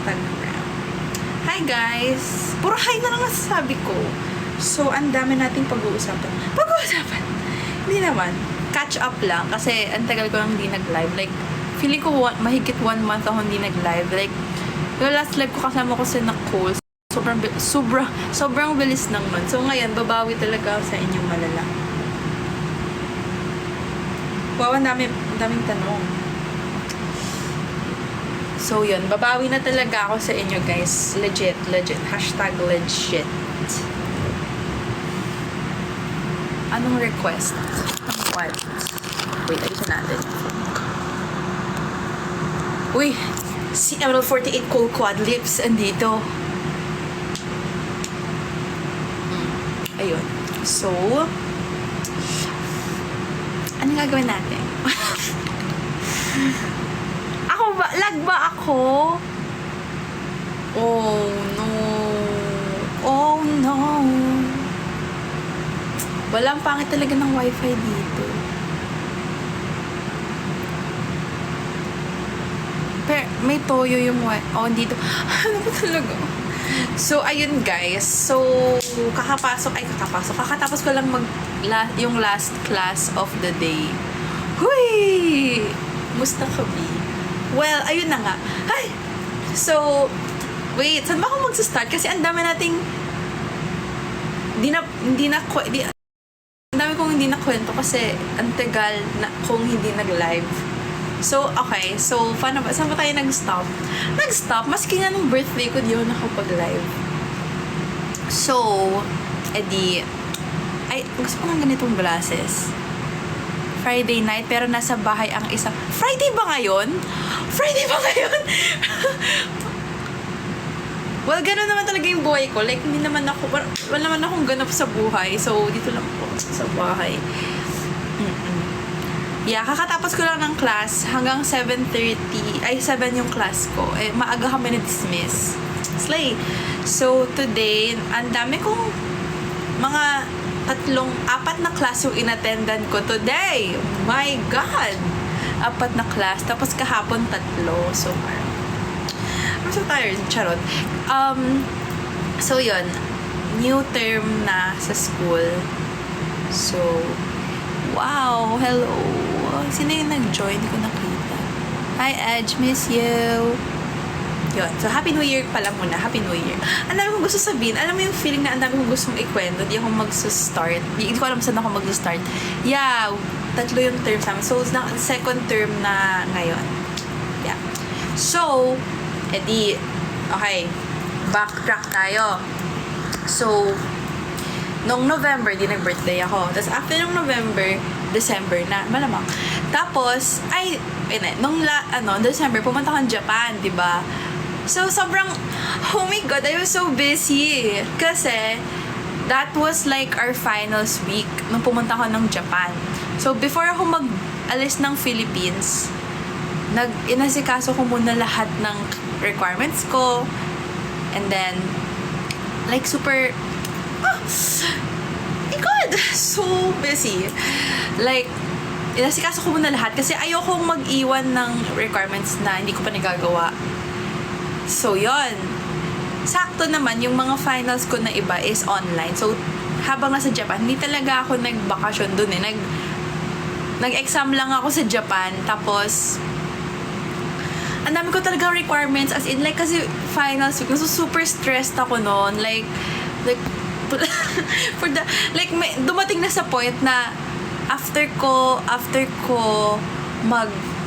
Instagram. Hi guys! Puro hi na lang nasasabi ko. So, ang dami nating pag-uusapan. Hindi naman. Catch up lang. Kasi, ang tagal ko lang hindi nag-live. Like, feeling ko mahigit 1 month ako hindi nag-live. Like, yung last live ko kasama ko si Nicole. Sobrang bilis ng nun. So, ngayon, babawi talaga ako sa inyong malala. Wow, ang daming tanong. So, yun. Babawi na talaga ako sa inyo, guys. Legit. Hashtag legit. Anong request? What? Wait, ayusin natin. Uy! Si Emerald 48 Cool Quad Lips andito. Ayun. So, ano gagawin natin? Lag ba ako? Oh no. Walang pangit talaga ng wifi dito. Pero may toyo yung wifi. Oh, dito. Ano ba talaga? So, ayun guys. So, kakatapos ko lang yung last class of the day. Huy! Musta ka, B? Well, ayun na nga. Ay! So, wait, saan ba ako mag-start? Kasi ang dami nating ang dami kong hindi nakwento kasi ang tagal na kung hindi nag-live. So, okay. So, saan ba tayo nag-stop? Maski nga nung birthday ko, di ako nakapag-live. So, gusto ko ng ganitong glasses. Friday night, pero nasa bahay ang isa. Friday ba ngayon? Well, gano'n naman talaga yung buhay ko. Like, wala naman akong ganap sa buhay. So, dito lang po sa bahay. Yeah, kakatapos ko lang ng class. Hanggang 7:30. 7 yung class ko. Maaga kami na-dismiss. Slay. So, today, ang dami kong mga 4 na class yung inattendan ko today. My God! 4 na class. Tapos kahapon 3. So, I'm so tired. Charot. So, yun. New term na sa school. So, wow! Hello! Sino yung nag-join? Hindi ko nakita. Hi, Edge. Miss you! Yun. So, Happy New Year pala muna. Happy New Year. Ang dami kong gusto sabihin. Alam mo yung feeling na ang dami kong gustong ikwento. Hindi ako mag-start. Hindi ko alam saan ako mag-start. Yeah. 3 yung term namin. So, second term na ngayon. Yeah. So, okay. Backtrack tayo. So, noong November, di nag-birthday ako. Tapos, after nung November, December na, malamang. Tapos, nung December, pumunta akong Japan, di ba? So, oh my God, I was so busy. Kasi, that was like our finals week nung pumunta ako ng Japan. So, before ako mag-alis ng Philippines, inasikaso ko muna lahat ng requirements ko. And then, like, super, my God, so busy. Like, inasikaso ko muna lahat kasi ayokong mag-iwan ng requirements na hindi ko pa nagagawa. So, yon. Sakto naman, yung mga finals ko na iba is online. So, habang nasa Japan, hindi talaga ako nagbakasyon dun eh. Nag-exam lang ako sa Japan. Tapos, ang dami ko talaga requirements. As in, like, kasi finals week, so super stressed ako noon. Like, dumating na sa point na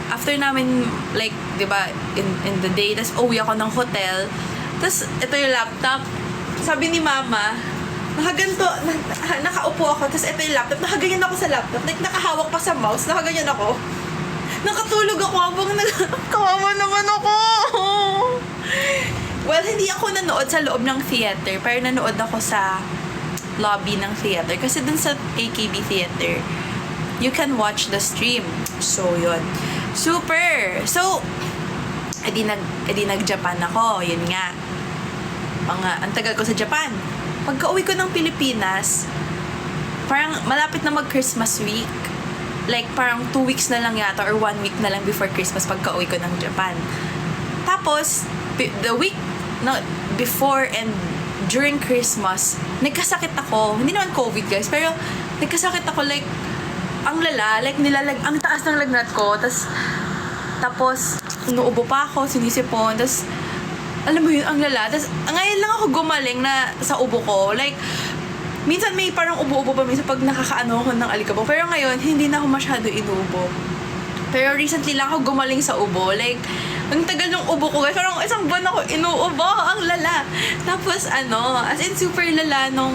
after namin, like, diba, in the day, tas uwi ako ng hotel, tas ito yung laptop, sabi ni mama, nakaupo ako, tas ito yung laptop, nakaganyan ako sa laptop, like, nakahawak pa sa mouse, nakaganyan ako, nakatulog ako habang kawawa naman ako. Well, hindi ako nanood sa loob ng theater, pero nanood ako sa lobby ng theater, kasi dun sa AKB theater, you can watch the stream. So, yun. Super! So, edi nag-Japan ako. Yun nga. Ang tagal ko sa Japan. Pagka-uwi ko ng Pilipinas, parang malapit na mag-Christmas week. Like, parang 2 weeks na lang yata or 1 week na lang before Christmas pagka-uwi ko ng Japan. Tapos, the week na before and during Christmas, nagkasakit ako. Hindi naman COVID, guys, pero nagkasakit ako, like, ang lala, like, ang taas ng lagnat ko, tapos, inuubo pa ako, sinisipon, tapos, alam mo yun, ang lala. Tapos, ngayon lang ako gumaling na sa ubo ko. Like, minsan may parang ubo-ubo pa minsan pag nakakaano ako ng alikabok. Pero ngayon, hindi na ako masyado inuubo. Pero recently lang ako gumaling sa ubo. Like, ang tagal ng ubo ko, guys. Parang isang buwan ako inuubo. Ang lala. Tapos, as in, super lala nung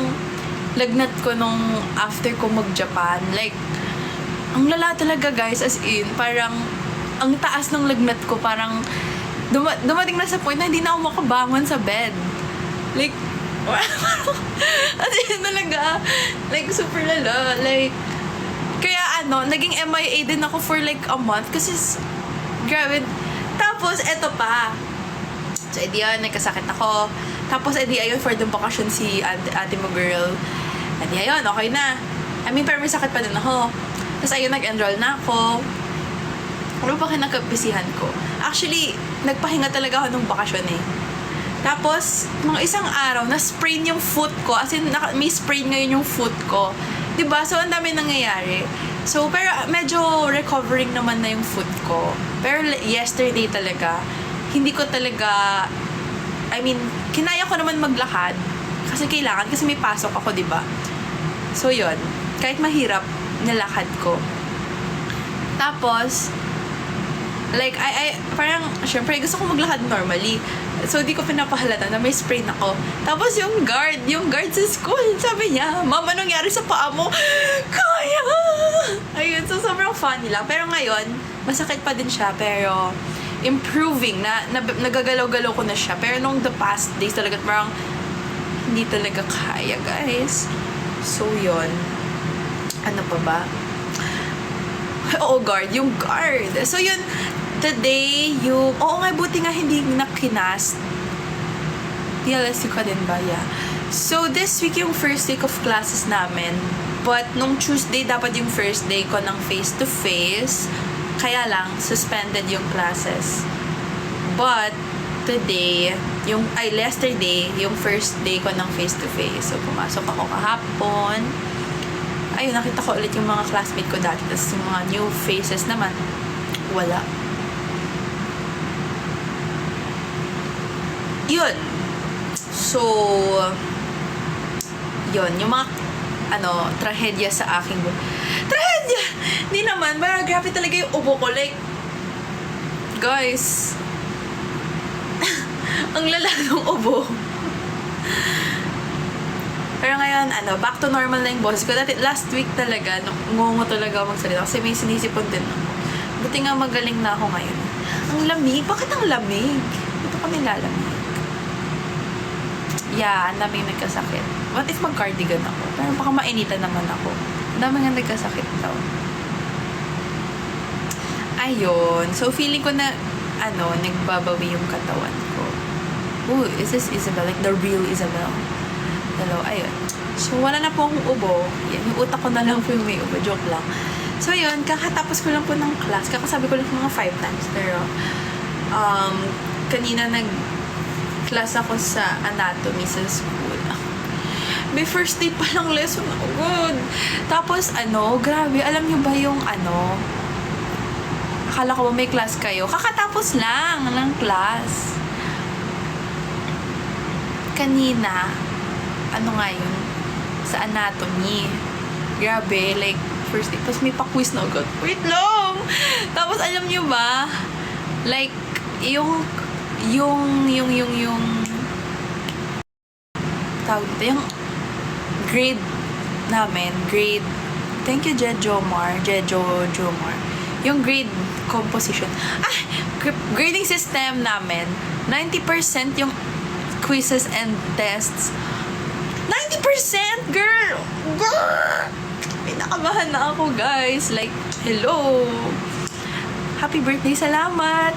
lagnat ko nung after ko mag-Japan. Like, ang lala talaga, guys. As in, parang, ang taas ng lagnat ko, parang, dumating na sa point na hindi na ako makabangon sa bed. Like, as in, talaga, like, super lala. Like, kaya naging MIA din ako for like a month kasi grabe. Tapos, eto pa. So, edi yun, nagkasakit ako. Tapos, edi ayun, for the bakasyon si ate mo girl. Edi ayun, okay na. I mean, pero may sakit pa din ako. Tapos, ayun, nag-enroll na ako. Ano pa kinakabisihan ko? Actually, nagpahinga talaga ako nung bakasyon eh. Tapos, mga isang araw, na-sprain yung foot ko. As in, may sprain ngayon yung foot ko. Diba? So, ang dami nangyayari. So, pero medyo recovering naman na yung foot ko. Pero yesterday talaga, hindi ko talaga, I mean, kinaya ko naman maglakad. Kasi kailangan, kasi may pasok ako, diba? So, yun. Kahit mahirap, nalakad ko. Tapos, like, parang, syempre, gusto ko maglakad normally. So, di ko pinapahalata na may sprain ako. Tapos, yung guard sa school, sabi niya, Ma'am, anong nangyari sa paa mo? Kaya! Ayun, so, sobrang funny lang. Pero ngayon, masakit pa din siya, pero improving, nagagalaw-galaw ko na siya. Pero nung the past days talaga, parang, hindi talaga kaya, guys. So, yun. Ano pa ba? Oo, yung guard. So, yun, today, oo nga, buti nga hindi nakinast. PLSU ka din ba? Yeah. So, this week yung first week of classes namin. But, nung Tuesday, dapat yung first day ko ng face-to-face. Kaya lang, suspended yung classes. But, today, yesterday, yung first day ko ng face-to-face. So, pumasok ako kahapon. Ayun, nakita ko ulit yung mga classmate ko dati. Tapos yung mga new faces naman, wala. Yun. So, yun. Yung mga, trahedya sa aking buhay. Trahedya! Hindi naman. Pero grabe talaga yung ubo ko. Like, guys, ang lala ng ubo. Pero ngayon, back to normal na yung boses ko. Dati, last week talaga, ngungo talaga magsalita. Kasi may sinisipon din ako. Buti nga magaling na ako ngayon. Ang lamig? Bakit ang lamig? Ito kami lalamig. Yeah, ang daming nagkasakit. What if mag-cardigan ako? Pero baka mainitan naman ako. Ang daming nga nagkasakit daw. Ayun. So, feeling ko na, nagbabawi yung katawan ko. Ooh, is this Isabel? Like, the real Isabel. Hello, ayun. So, wala na po akong ubo. Yan, yung utak ko na lang po yung may ubo. Joke lang. So, yun, kakatapos ko lang po ng class. Kakasabi ko lang mga 5 times. Pero, kanina class ako sa anatomy sa school. May first day pa lang lesson ako. Good. Tapos, grabe, alam nyo ba yung akala ko ba may class kayo? Kakatapos lang ng class. Kanina, nga yun? Sa anatomy. Grabe, like, first day. Tapos may pa-quiz na agad. Wait lang! Tapos, alam nyo ba? Like, yung tawag dito, yung grade namin, thank you, Jomar, yung grade composition, grading system namin, 90% yung quizzes and tests. 90%, girl! Pinakabahan na ako, guys. Like, hello! Happy birthday, salamat!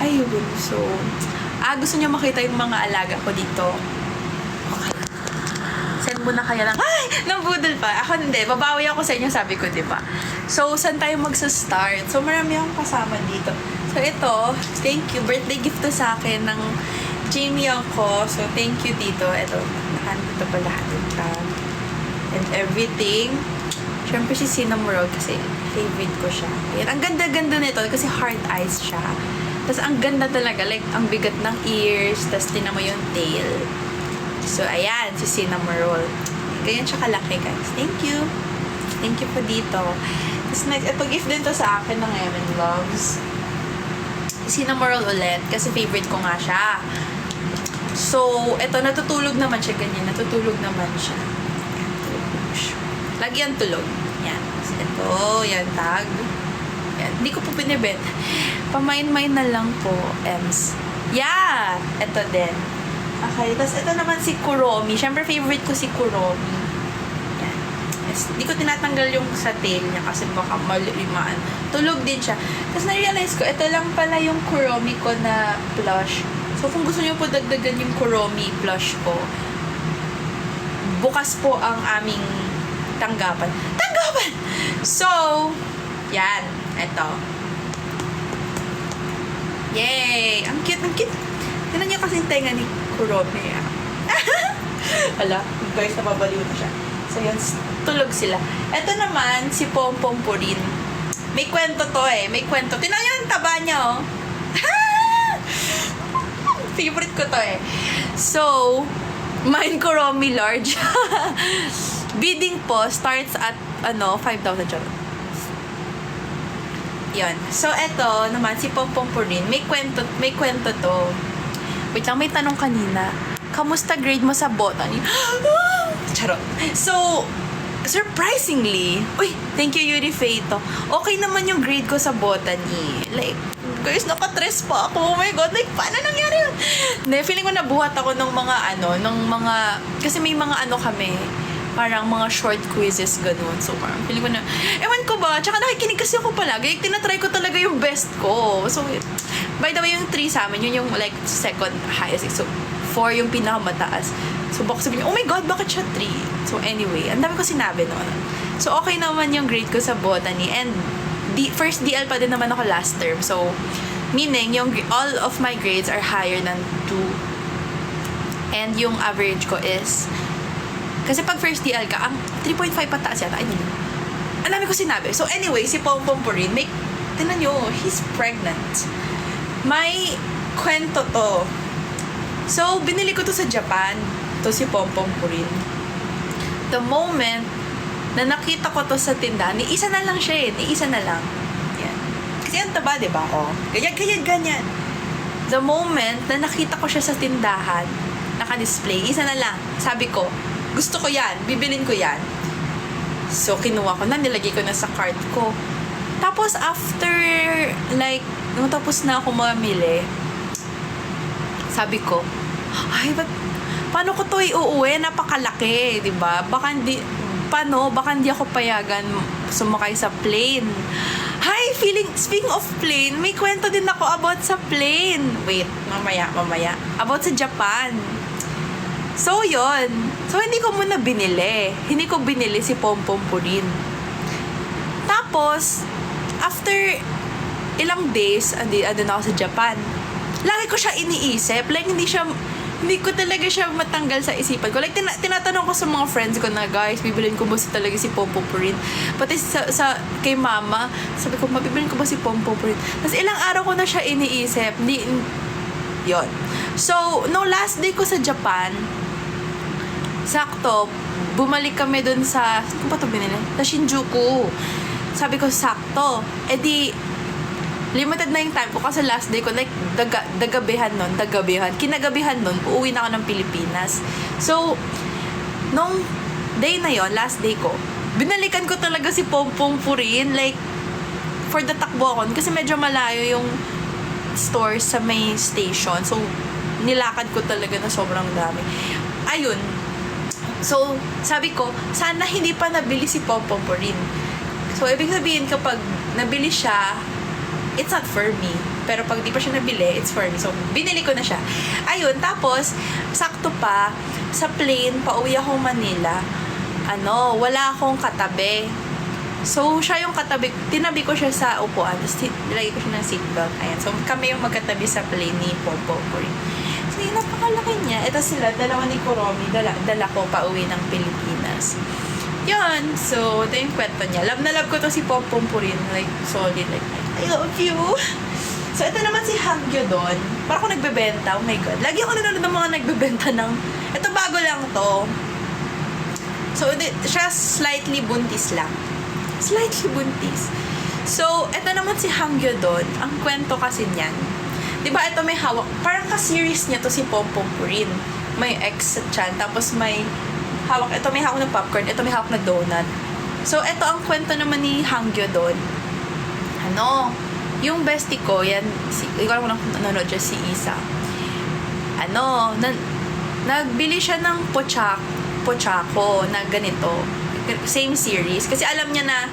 Ayun, so, gusto niyo makita yung mga alaga ko dito. Send mo na kaya lang. Ay! Nabudol pa. Ako hindi. Babawi ako sa inyo, sabi ko, di ba? So, saan tayo magsa-start? So, marami akong kasama dito. So, ito, thank you. Birthday gift to sa akin ng Jamie ko. So, thank you dito. Ito, nakandito pa lahat yung tag. And everything. Siyempre si Cinnamon Roll kasi favorite ko siya. Ayan, ang ganda-ganda nito kasi heart eyes siya. Tapos, ang ganda talaga. Like, ang bigat ng ears. Tapos, tinan mo yung tail. So, ayan, si Cinnamon Roll. Ganyan siya kalaki, guys. Thank you. Thank you po dito. Tapos, ito gift din to sa akin ng Evan Loves. Cinnamon Roll ulit kasi favorite ko nga siya. So, eto, natutulog naman siya ganyan. Natutulog naman siya. Yan, tulog siya. Lagi yan tulog. Yan. So, ito, yan, tag. Yan. Hindi ko po pinibet. Pamain-main na lang po, Ems. Yeah! Ito din. Okay, tapos ito naman si Kuromi. Siyempre, favorite ko si Kuromi. Yan. Yes. Hindi ko tinatanggal yung sa tail niya kasi baka malimaan. Tulog din siya. Tapos na-realize ko, ito lang pala yung Kuromi ko na plush. So, kung gusto niyo po dagdagan yung Kuromi plush ko, bukas po ang aming tanggapan. Tanggapan! So, yan. Ito. Yay! Ang cute, ang cute. Tignan niyo kasi yung tenga ni Kuromi. Hala, guys, nababaliw na siya. So, yan. Tulog sila. Ito naman, si Pompom Purin. May kwento to eh. May kwento. Tignan niyo yung taba niya, oh. Favorite ko to eh. So, mine Kuromi large. Bidding po starts at, 5,000 charot. Yan. So, eto naman, si Pompom Purin. May kwento to. Wait lang, may tanong kanina. Kamusta grade mo sa botany? Charot. So, surprisingly, uy, thank you, Yuri Feito. Okay naman yung grade ko sa botany. Like, guys, nakatress pa ako. Oh my God, like, paano nangyari yun? Feeling ko nabuhat ako ng mga, kasi may mga kami, parang mga short quizzes, ganun. So, parang feeling ko na, ewan ko ba, tsaka nakikinig kasi ako palagi, tinatry ko talaga yung best ko. So, by the way, yung 3 sa amin, yun yung like second highest. So, 4 yung pinakamataas. So, baka sabihin niyo, oh my God, bakit siya 3? So, anyway, ang dami ko sinabi noon. So, okay naman yung grade ko sa botany. And, first DL pa din naman ako last term. So, meaning, all of my grades are higher than 2. And yung average ko is, kasi pag first DL ka, ang 3.5 pataas yata. I don't know. Ang dami ko sinabi. So, anyway, si Pompom Purin, tinan nyo, he's pregnant. May kwento to. So, binili ko to sa Japan. To si Pompom Purin. The moment na nakita ko to sa tindahan, ni isa na lang siya eh. Ni isa na lang. Yan. Kasi ang taba, diba? Oh, ganyan. The moment na nakita ko siya sa tindahan, naka-display, isa na lang. Sabi ko, gusto ko yan. Bibilin ko yan. So, kinuha ko na. Nilagay ko na sa cart ko. Tapos, after, like, nung tapos na ako mamili, sabi ko, ay, paano ko to iuuwi? Napakalaki, di ba? Baka hindi ako payagan sumakay sa plane. Hi, speaking of plane, may kwento din ako about sa plane. Wait, mamaya. About sa Japan. So, yon. So, hindi ko muna binili. Hindi ko binili si Pompom Purin. Tapos, after ilang days, andun ako sa Japan. Lagi ko siya iniisip. Like, hindi ko talaga siya matanggal sa isipan ko. Like, tinatanong ko sa mga friends ko na, guys, bibilin ko ba talaga si Pompom Purin? Pati kay mama, sabi ko, mabibilin ko ba si Pompom Purin? Tapos ilang araw ko na siya iniisip. Yon. So, no last day ko sa Japan, sakto, bumalik kami dun sa, kung pa ito binili? Sa Shinjuku. Sabi ko, sakto. Limited na yung time ko kasi last day ko, like, kinagabihan nun, uuwi na ako ng Pilipinas. So, nung day na yon, last day ko, binalikan ko talaga si Pompom Purin, like, for the takbo ako, kasi medyo malayo yung store sa may station. So, nilakad ko talaga na sobrang dami. Ayun. So, sabi ko, sana hindi pa nabili si Pompom Purin. So, ibig sabihin, kapag nabili siya, it's not for me. Pero pag di pa siya nabili, it's for me. So, binili ko na siya. Ayun, tapos, sakto pa, sa plane, pauwi akong Manila, wala akong katabi. So, siya yung katabi, tinabi ko siya sa upuan, tapos nilagay ko siya ng seatbelt. Ayan. So, kami yung magkatabi sa plane ni Popo. So, yun, napakalaki niya. Ito sila, dalawa ni Kuromi, dala ko pa uwi ng Pilipinas. Yun. So, ito yung kwento niya. Love na love ko to si Popo rin. Like, solid. Like, I love you. So, ito naman si Hangyo doon. Parang ako nagbebenta. Oh my God. Lagi ako nanonood ng mga nagbebenta ng... Ito bago lang to. So, siya slightly buntis lang. Slightly buntis. So, ito naman si Hangyo doon. Ang kwento kasi niyan. Diba, ito may hawak. Parang ka-series niya to si Pompom rin. May ex sa chan. Tapos may hawak. Ito may hawak ng popcorn. Ito may hawak na donut. So, ito ang kwento naman ni Hangyo doon. Yung bestie ko, yan, ikaw lang nanonood dyan, si Isa. Nagbili siya ng pochako na ganito. Same series. Kasi alam niya na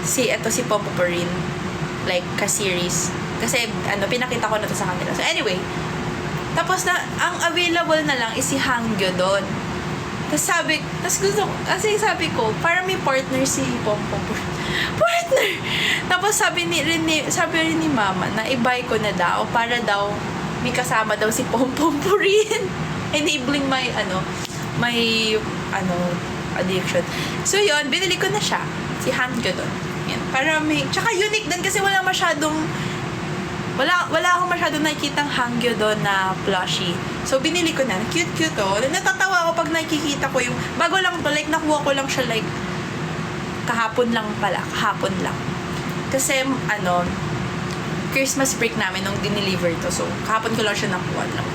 si Popo rin. Like, ka-series. Kasi, pinakita ko na to sa kanila. So, anyway. Tapos ang available na lang is si Hangyo doon. Sabi ko, para may partner si Popo. Partner! Tapos sabi rin ni Mama na i-buy ko na daw para daw may kasama daw si Pompom rin. Enabling my addiction. So yun, binili ko na siya. Si Hangyo doon. Yan. Para tsaka unique din kasi wala akong masyadong nakikitang Hangyo doon na plushie. So, binili ko na. Cute oh. Natatawa ako pag nakikita ko yung, bago lang to, like, nakuha ko lang siya, like, kahapon lang. Kasi, Christmas break namin nung dineliver to. So, kahapon ko lang siya nakuha lang.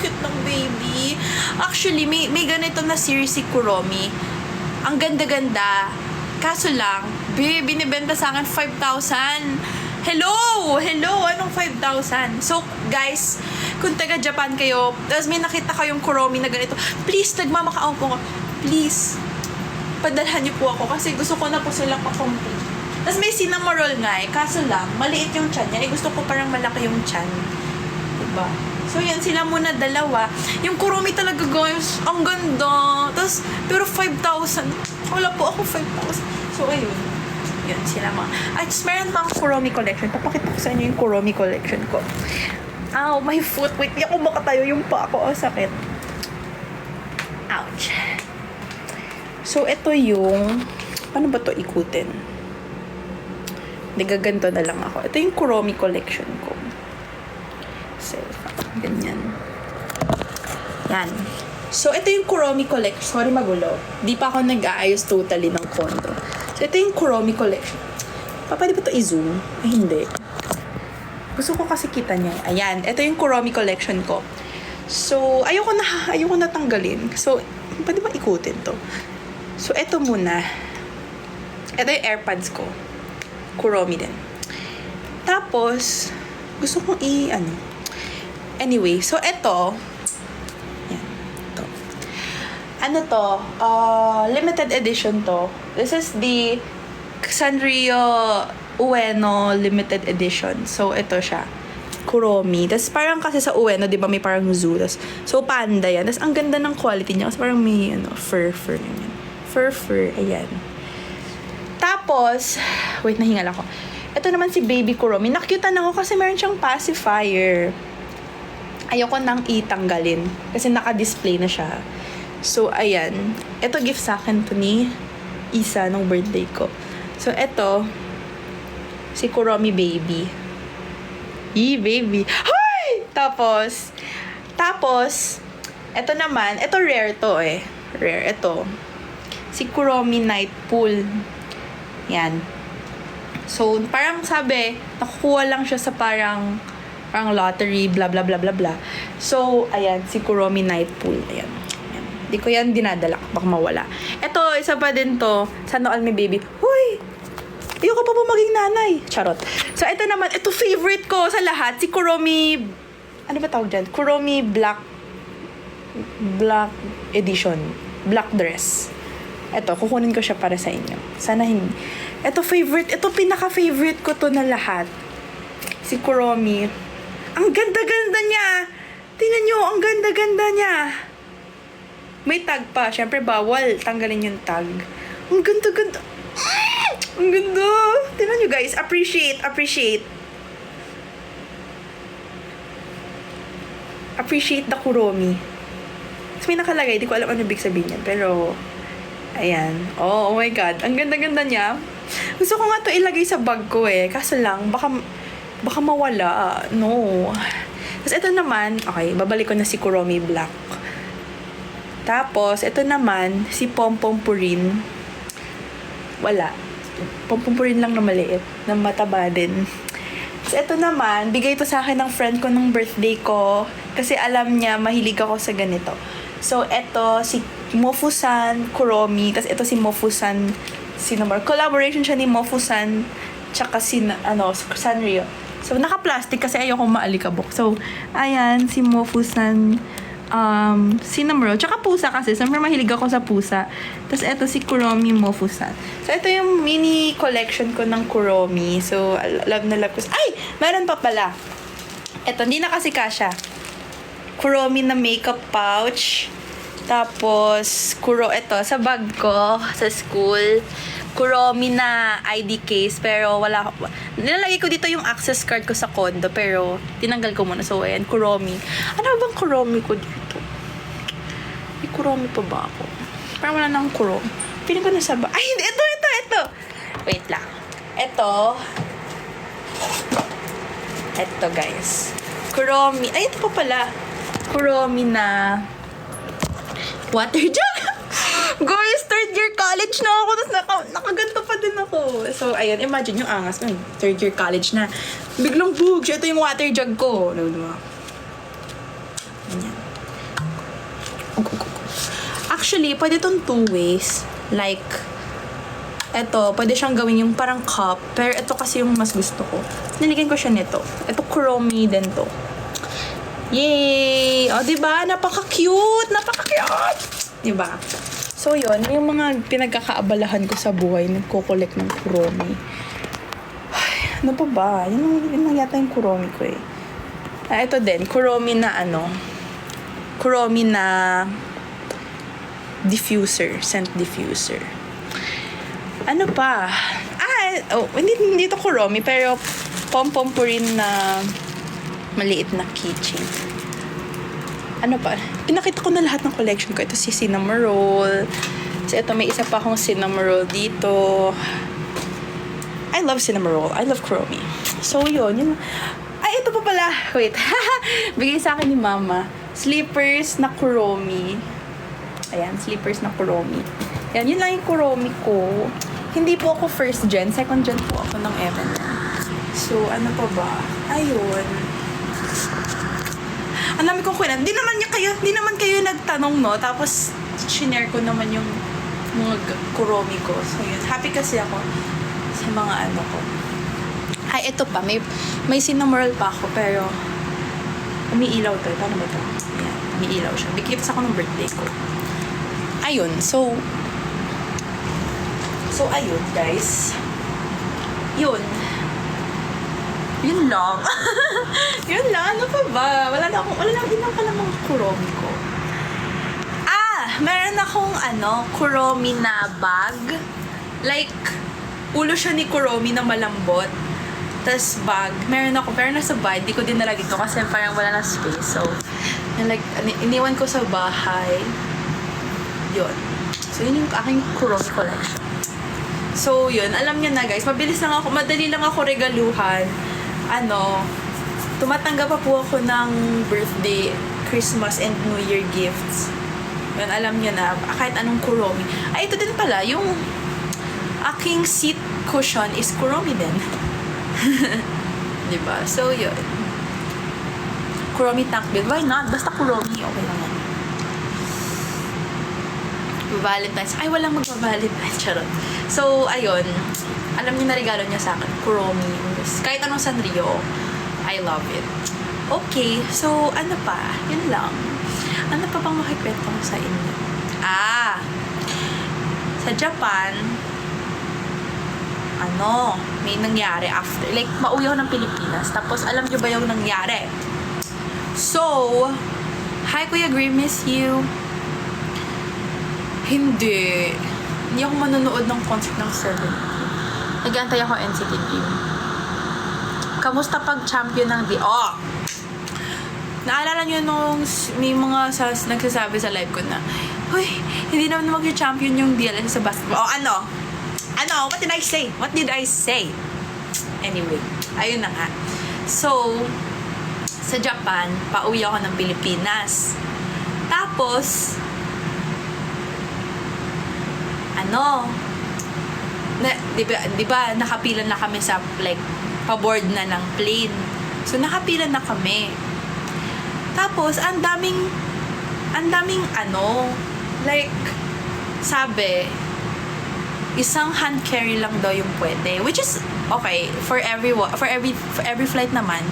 Cute ng baby. Actually, may ganito na series si Kuromi. Ang ganda-ganda. Kaso lang, binibenta sa akin 5,000. Hello! Anong 5,000? So, guys, kung taga-Japan kayo, tapos may nakita kayong Kuromi na ganito, please, nagmamakaaw po ko. Please, padalhan niyo po ako kasi gusto ko na po silang pa-complete. Tapos may cinnamon roll nga kaso lang, maliit yung chan niya. Gusto ko parang malaki yung chan. Diba? So, yan, sila muna dalawa. Yung Kuromi talaga, guys, ang ganda. Tapos, pero 5,000. Wala po ako 5,000. So, ayun. Yun, sila mga. Just meron pang Kuromi collection. Papakita ko sa inyo yung Kuromi collection ko. Ow, my foot. Wait, di ako makatayo yung pa ako. Oh, sakit. Ouch. So, ito yung... Paano ba to ikutin? Nagaganto na lang ako. Ito yung Kuromi collection ko. So, ganyan. Yan. So, ito yung Kuromi collection. Sorry, magulo. Di pa ako nag-aayos totally ng condo. So, ito yung Kuromi collection. Pwede ba ito i-zoom? Ay, hindi. Gusto ko kasi kita niya. Ayan. Ito yung Kuromi collection ko. So, ayoko na tanggalin. So, pwede ba ikutin to? So, ito muna. Ito yung AirPods ko. Kuromi din. Tapos, gusto kong Anyway, so ito. Yan. Ito. Limited edition to. This is the Sanrio Ueno limited edition. So, ito siya. Kuromi. Tapos, parang kasi sa Ueno, di ba, may parang zoo. So, panda yan. Tapos, ang ganda ng quality niya. Kasi parang may, fur. Ganyan. Fur. Ayan. Tapos, wait, nahingal ako. Ito naman si Baby Kuromi. Nakyutan ako kasi meron siyang pacifier. Ayoko nang itanggalin. Kasi naka-display na siya. So, ayan. Ito gift sa akin to ni Isa nung birthday ko. So, ito, si Kuromi Baby. Baby. Hoy! Tapos, ito naman, ito rare to Rare, ito. Si Kuromi Night Pool. Yan. So, parang sabi, nakukuha lang siya sa parang lottery, blah, blah, blah, blah, blah. So, ayan, si Kuromi Night Pool. Ayan. Di ko yan dinadala. Baka mawala. Ito, isa pa din to. Sana all may baby. Hoy! Ayoko pa po maging nanay. Charot. So, ito naman. Ito favorite ko sa lahat. Si Kuromi... Ano ba tawag dyan? Kuromi Black Edition. Black dress. Ito, kukunin ko siya para sa inyo. Sana hindi. Ito favorite. Ito pinaka-favorite ko to na lahat. Si Kuromi. Ang ganda-ganda niya. Tingnan nyo, ang ganda-ganda niya. May tag pa. Siyempre, bawal tanggalin yung tag. Ang ganda-ganda. Ang ganda. Tingnan nyo guys. Appreciate. Appreciate the Kuromi. Tapos may nakalagay. Di ko alam ano ibig sabihin yan. Pero, ayan. Oh my God. Ang ganda-ganda niya. Gusto ko nga to ilagay sa bag ko eh. Kaso lang, baka mawala. No. Tapos ito naman, okay, babalik ko na si Kuromi Black. Tapos, ito naman, si Pompom Purin. Wala. Pompom Purin lang na maliit. Na mataba din. Tapos ito naman, bigay ito sa akin ng friend ko nung birthday ko. Kasi alam niya, mahilig ako sa ganito. So, ito, si Mofusan Kuromi. Tapos ito si Mofusan Cinnamon. Collaboration siya ni Mofusan tsaka si, Sanrio. So, naka-plastic kasi ayoko maalikabok. So, ayan, si Mofusan Cinnamon. Tsaka pusa kasi. Siyempre mahilig ako sa pusa. Tapos ito si Kuromi Mofusan. So, ito yung mini collection ko ng Kuromi. So, love na love ko. Ay! Meron pa pala. Ito, hindi na kasi kasha. Kuromi na makeup pouch. Tapos, ito, sa bag ko, sa school. Kuromi na ID case, pero nilalagay ko dito yung access card ko sa condo, pero tinanggal ko muna. So, ayan, Kuromi. Ano bang Kuromi ko dito? May Kuromi pa ba ako? Parang wala nang Kuromi. Piling ko na sa Ay, hindi! Ito! Wait lang. Ito, guys. Kuromi. Ay, ito pa pala. Kuromi na water jug. Guys, third year college na ako. Tapos nakaganto pa din ako. So, ayun. Imagine yung angas. Ay, third year college na. Biglang bug. Ito yung water jug ko. Diba? Ganyan. Actually, pwede itong two ways. Like, eto, pwede siyang gawin yung parang cup. Pero ito kasi yung mas gusto ko. Nilagyan ko siya nito. Ito, Kuromi din to. Yay! O, diba? Napaka-cute! Diba? So, yun. Yung mga pinagkakaabalahan ko sa buhay, nagko-collect ng Kuromi. Ay, ano pa ba? Yun lang yata yung Kuromi ko eh. Ito din. Kuromi na Kuromi na diffuser. Scent diffuser. Ano pa? Hindi to Kuromi, pero Pompom Purin na maliit na keychain. Ano pa? Pinakita ko na lahat ng collection ko. Ito si Cinnamon Roll. So, ito may isa pa akong Cinnamon Roll dito. I love Cinnamon Roll. I love Kuromi. So, yun. Ay, ito pa pala. Wait. Bigay sa akin ni Mama. Slippers na Kuromi. Ayan, slippers na Kuromi. Yan, yun lang yung Kuromi ko. Hindi po ako first gen. Second gen po ako ng M&M. So, ano pa ba? Ayun. Ang dami kong kwento. Di naman kayo nagtanong, no? Tapos, shinare ko naman yung mga Kuromi ko. So, yun. Happy kasi ako sa mga ano ko. Ay, ito pa. May Cinnamon pa ako, pero umiilaw to. Paano ba ito? Ayan. Umiilaw siya. Bigkitas ako ng birthday ko. Ayun. So, ayun, guys. Yun lang. Yun lang. Ano pa ba? Wala na pala mga Kuromi ko. Meron akong Kuromi na bag. Like, ulo siya ni Kuromi na malambot. Tapos bag. Meron ako. Pero nasa bag. Di ko din nalagay ito kasi parang wala na space. So, iniwan ko sa bahay. Yun. So, yun yung aking Kuromi collection. So, yun. Alam niyo na, guys. Madali lang ako regaluhan. Tumatanggap pa po ako ng birthday, Christmas, and New Year gifts. Yun, alam niyo na, kahit anong Kuromi. Ay, ito din pala, yung aking seat cushion is Kuromi din. Diba? So, yun. Kuromi tank bed. Why not? Basta Kuromi, okay lang yan. Valentine's. Ay, walang magpa-Valentine's. Charot. So, ayun. Alam niyo na regalo niya sa akin. Kuromi. Kahit anong Sanrio. I love it. Okay. So, ano pa? Yun lang. Ano pa bang makikwento ko sa inyo? Sa Japan, may nangyari after. Like, mauwi ako ng Pilipinas. Tapos, alam niyo ba yung nangyari? So, hi, Kuya Grim, miss you. Hindi ako manonood ng concert ng 70. Nag-aantay ako NCT Dream. Kamusta pag champion ng Oh! Naalala nyo nung may mga nagsasabi sa live ko na, "Uy, hindi naman mag-champion yung DLS sa basketball." Ano? What did I say? What did I say? Anyway, ayun na nga. So, sa Japan, pauwi ako ng Pilipinas. Tapos, di ba nakapilan na kami sa, like, pa-board na ng plane. So, nakapilan na kami. Tapos, ang daming like, sabi, isang hand carry lang daw yung pwede. Which is, okay, for every flight naman,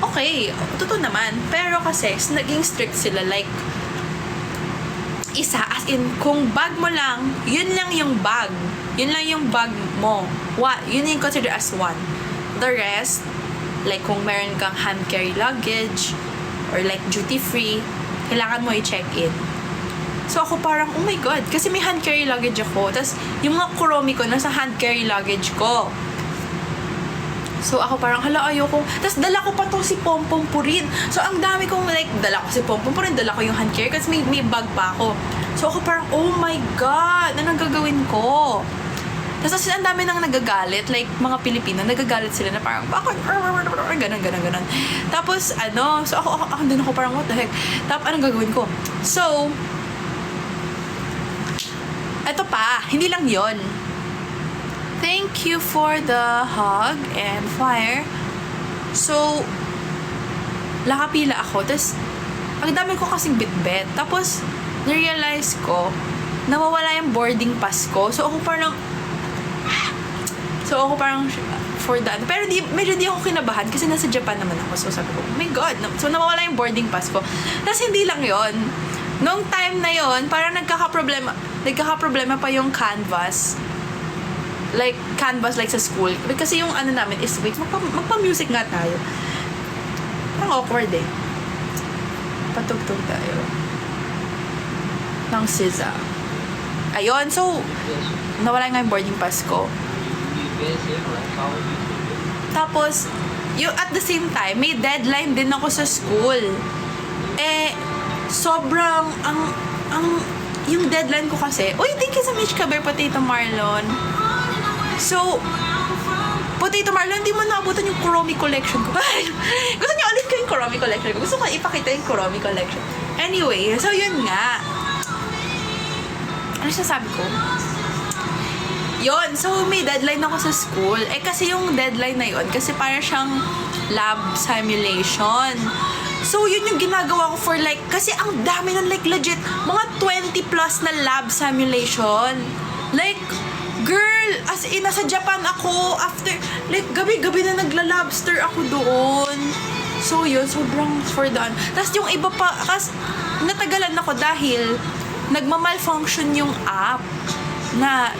okay, totoo naman. Pero kasi, naging strict sila, like, isa, as in, kung bag mo lang, yun lang yung bag. Yun lang yung bag mo. Yun yung consider as one. The rest, like, kung meron kang hand carry luggage, or like duty free, kailangan mo i-check-in. So ako parang, oh my God, kasi may hand carry luggage ako. Tapos yung mga kuromi ko nasa hand carry luggage ko. So ako parang, hala, ayoko. Tapos dala ko pa tong si Pompom Purin. So ang dami kong, like, dala ko si Pompom Purin, dala ko yung hand carry kasi may bag pa ako. So ako parang, oh my God, ano gagawin ko? Tapos ang dami nang nagagalit, like, mga Pilipino, nagagalit sila na parang, bakit? Ganon. Tapos, so ako din ako parang, what the heck? Tapos, anong gagawin ko? So, eto pa, hindi lang yon. Thank you for the hug and fire. So, nakapila ako. Tapos, ang dami ko kasing bitbit. Tapos, narealize ko, nawawala yung boarding pass ko. So, ako parang, for that. Pero medyo di ako kinabahan kasi nasa Japan naman ako. So, sabi ko, oh my God. So, nawawala yung boarding pass ko. Tapos, hindi lang yon. Nung time na yon, parang nagkakaproblema pa yung canvas. Like sa school. Kasi yung namin is, wait, magpa-music nga tayo. Parang awkward eh. Patugtog tayo. Ng SZA. Ayun, so, nawala nga yung boarding pass ko. Tapos, at the same time, may deadline din ako sa school. Sobrang, yung deadline ko kasi, uy, thank you sa Mitch Caber, Potato Marlon. So, Potato Marlon, hindi mo naabutan yung Kuromi collection ko. Gusto niyo ulit ko yung Kuromi collection ko. Gusto ko ipakita yung Kuromi collection. Anyway, so yun nga. Ano siya sabi ko? Yun, so may deadline ako sa school. Kasi yung deadline na yun, kasi para siyang lab simulation. So, yun yung ginagawa ko for like, kasi ang dami ng like legit, mga 20 plus na lab simulation. Like, girl, as in, nasa Japan ako, after, like, gabi-gabi na nagla-lobster ako doon. So, yun, sobrang for done. Tapos yung iba pa, kasi natagalan ako dahil nagma-malfunction yung app na,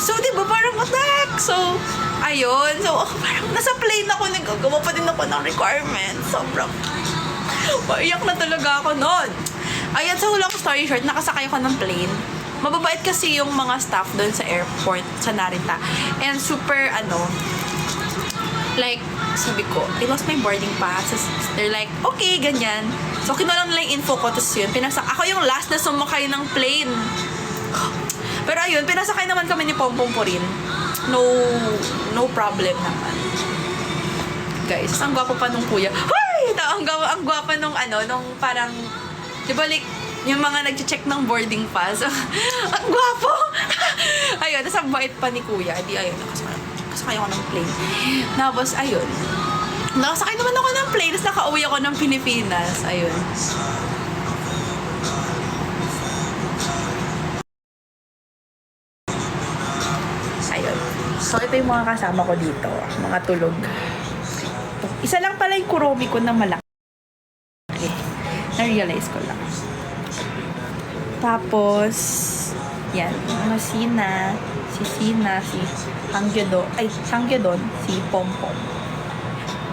so, di ba, parang what the heck? So, ayun. So, parang nasa plane ako, nagagawa pa din ako ng requirements. Sobrang, maiyak na talaga ako noon. Ayan, so, long story short, nakasakay ako ng plane. Mababait kasi yung mga staff doon sa airport, sa Narita. And super, like, sabi ko, I lost my boarding pass. They're like, okay, ganyan. So, kinuha lang nila yung info ko. Tapos yun, ako yung last na sumakay ng plane. Pero ayun, pinasakay naman kami ni Pompom Purin. No problem naman. Guys, ang gwapo pa nung kuya. Hoy! Ang gwapo nung nung parang, di ba like, yung mga nag-check ng boarding pass. Ang gwapo! Ayun, tapos ang bait pa ni kuya. Di ayun, nakasakay ako ng plane. Tapos, ayun. Nakasakay naman ako ng plane, tapos nakauwi ako ng Pilipinas. Ayun. So, ito yung mga kasama ko dito. Mga tulog. Isa lang pala yung Kuromi ko na malaki. Na-realize ko lang. Tapos, yan. Mga si Hangyodon, si Pompom.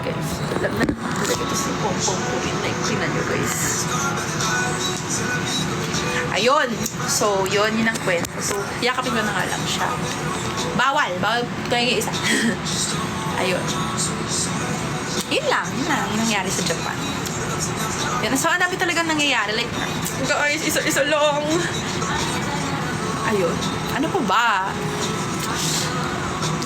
Guys, alam na talaga ito si Pompom po rin. Like, tinan nyo guys. Ayun. So, yun ang kwento. So, yakapin ko na nga lang siya. Bawal tayo yung isa. Ayun. Yun lang yung nangyari sa Japan. Yan, so ang dami talagang nangyayari. Like, guys, isa-isa lang. Ayun. Ano pa ba?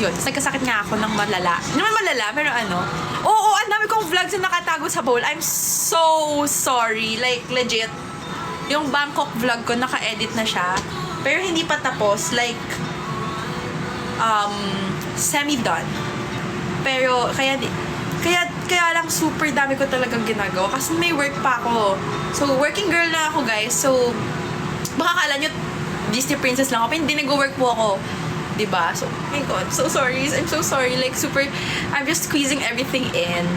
Yun, nagkasakit nga ako ng malala. Hindi naman malala, pero ano. Oo, ang dami kong vlogs na nakatago sa bowl. I'm so sorry. Like, legit. Yung Bangkok vlog ko, naka-edit na siya. Pero hindi pa tapos. Like, semi-done. Pero, kaya lang super dami ko talagang ginagawa. Kasi may work pa ako. So, working girl na ako, guys. So, baka kala nyo, Disney princess lang ako. Pero hindi nag-work po ako. Diba? So, oh my God, so sorry. I'm so sorry. Like, I'm just squeezing everything in.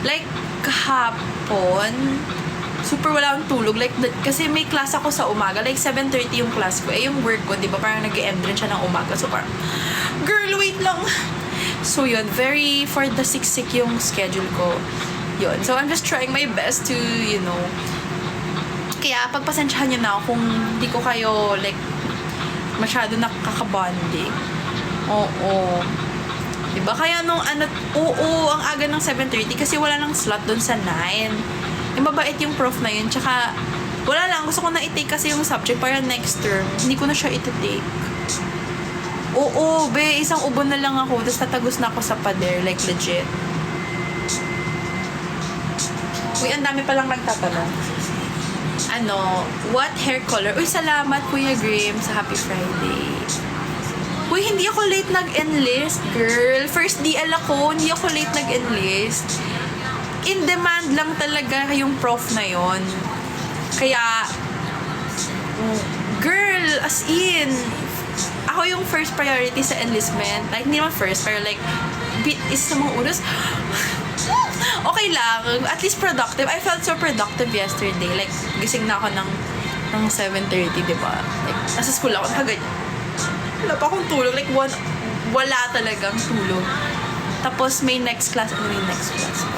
Like, kahapon, super wala akong tulog. Like, kasi may class ako sa umaga. Like, 7:30 yung class ko. Yung work ko, diba? Parang nag-end rin siya ng umaga. So, parang, girl, wait lang. So, yun. Very, for the siksik yung schedule ko. Yun. So, I'm just trying my best to, kaya, pagpasensyahan nyo na kung hindi ko kayo, like, masyado nakakabonding. Oo. Diba? Kaya nung ang aga ng 7:30 kasi wala nang slot dun sa 9. Mabait yung prof na yun. Tsaka, wala lang. Gusto ko na i-take kasi yung subject para next term. Hindi ko na siya iti-take. Oo, be. Isang ubo na lang ako. Tapos tatagos na ako sa pader. Like, legit. Uy, ang dami palang nagtatanong. What hair color? Uy, salamat, Kuya Grim, sa Happy Friday. Uy, hindi ako late nag-enlist, girl. First DL ako, hindi ako late nag-enlist. In demand lang talaga yung prof na yon. Kaya, girl, as in, ako yung first priority sa enlistment. Like, hindi naman first, pero like, is sa mga unos, okay lang. At least productive. I felt so productive yesterday. Like, gising na ako ng 7:30, diba? Like, nasa school ako. Wala pa akong tulog. Like, wala talagang tulog. Tapos, may next class. Ano yung next class ko?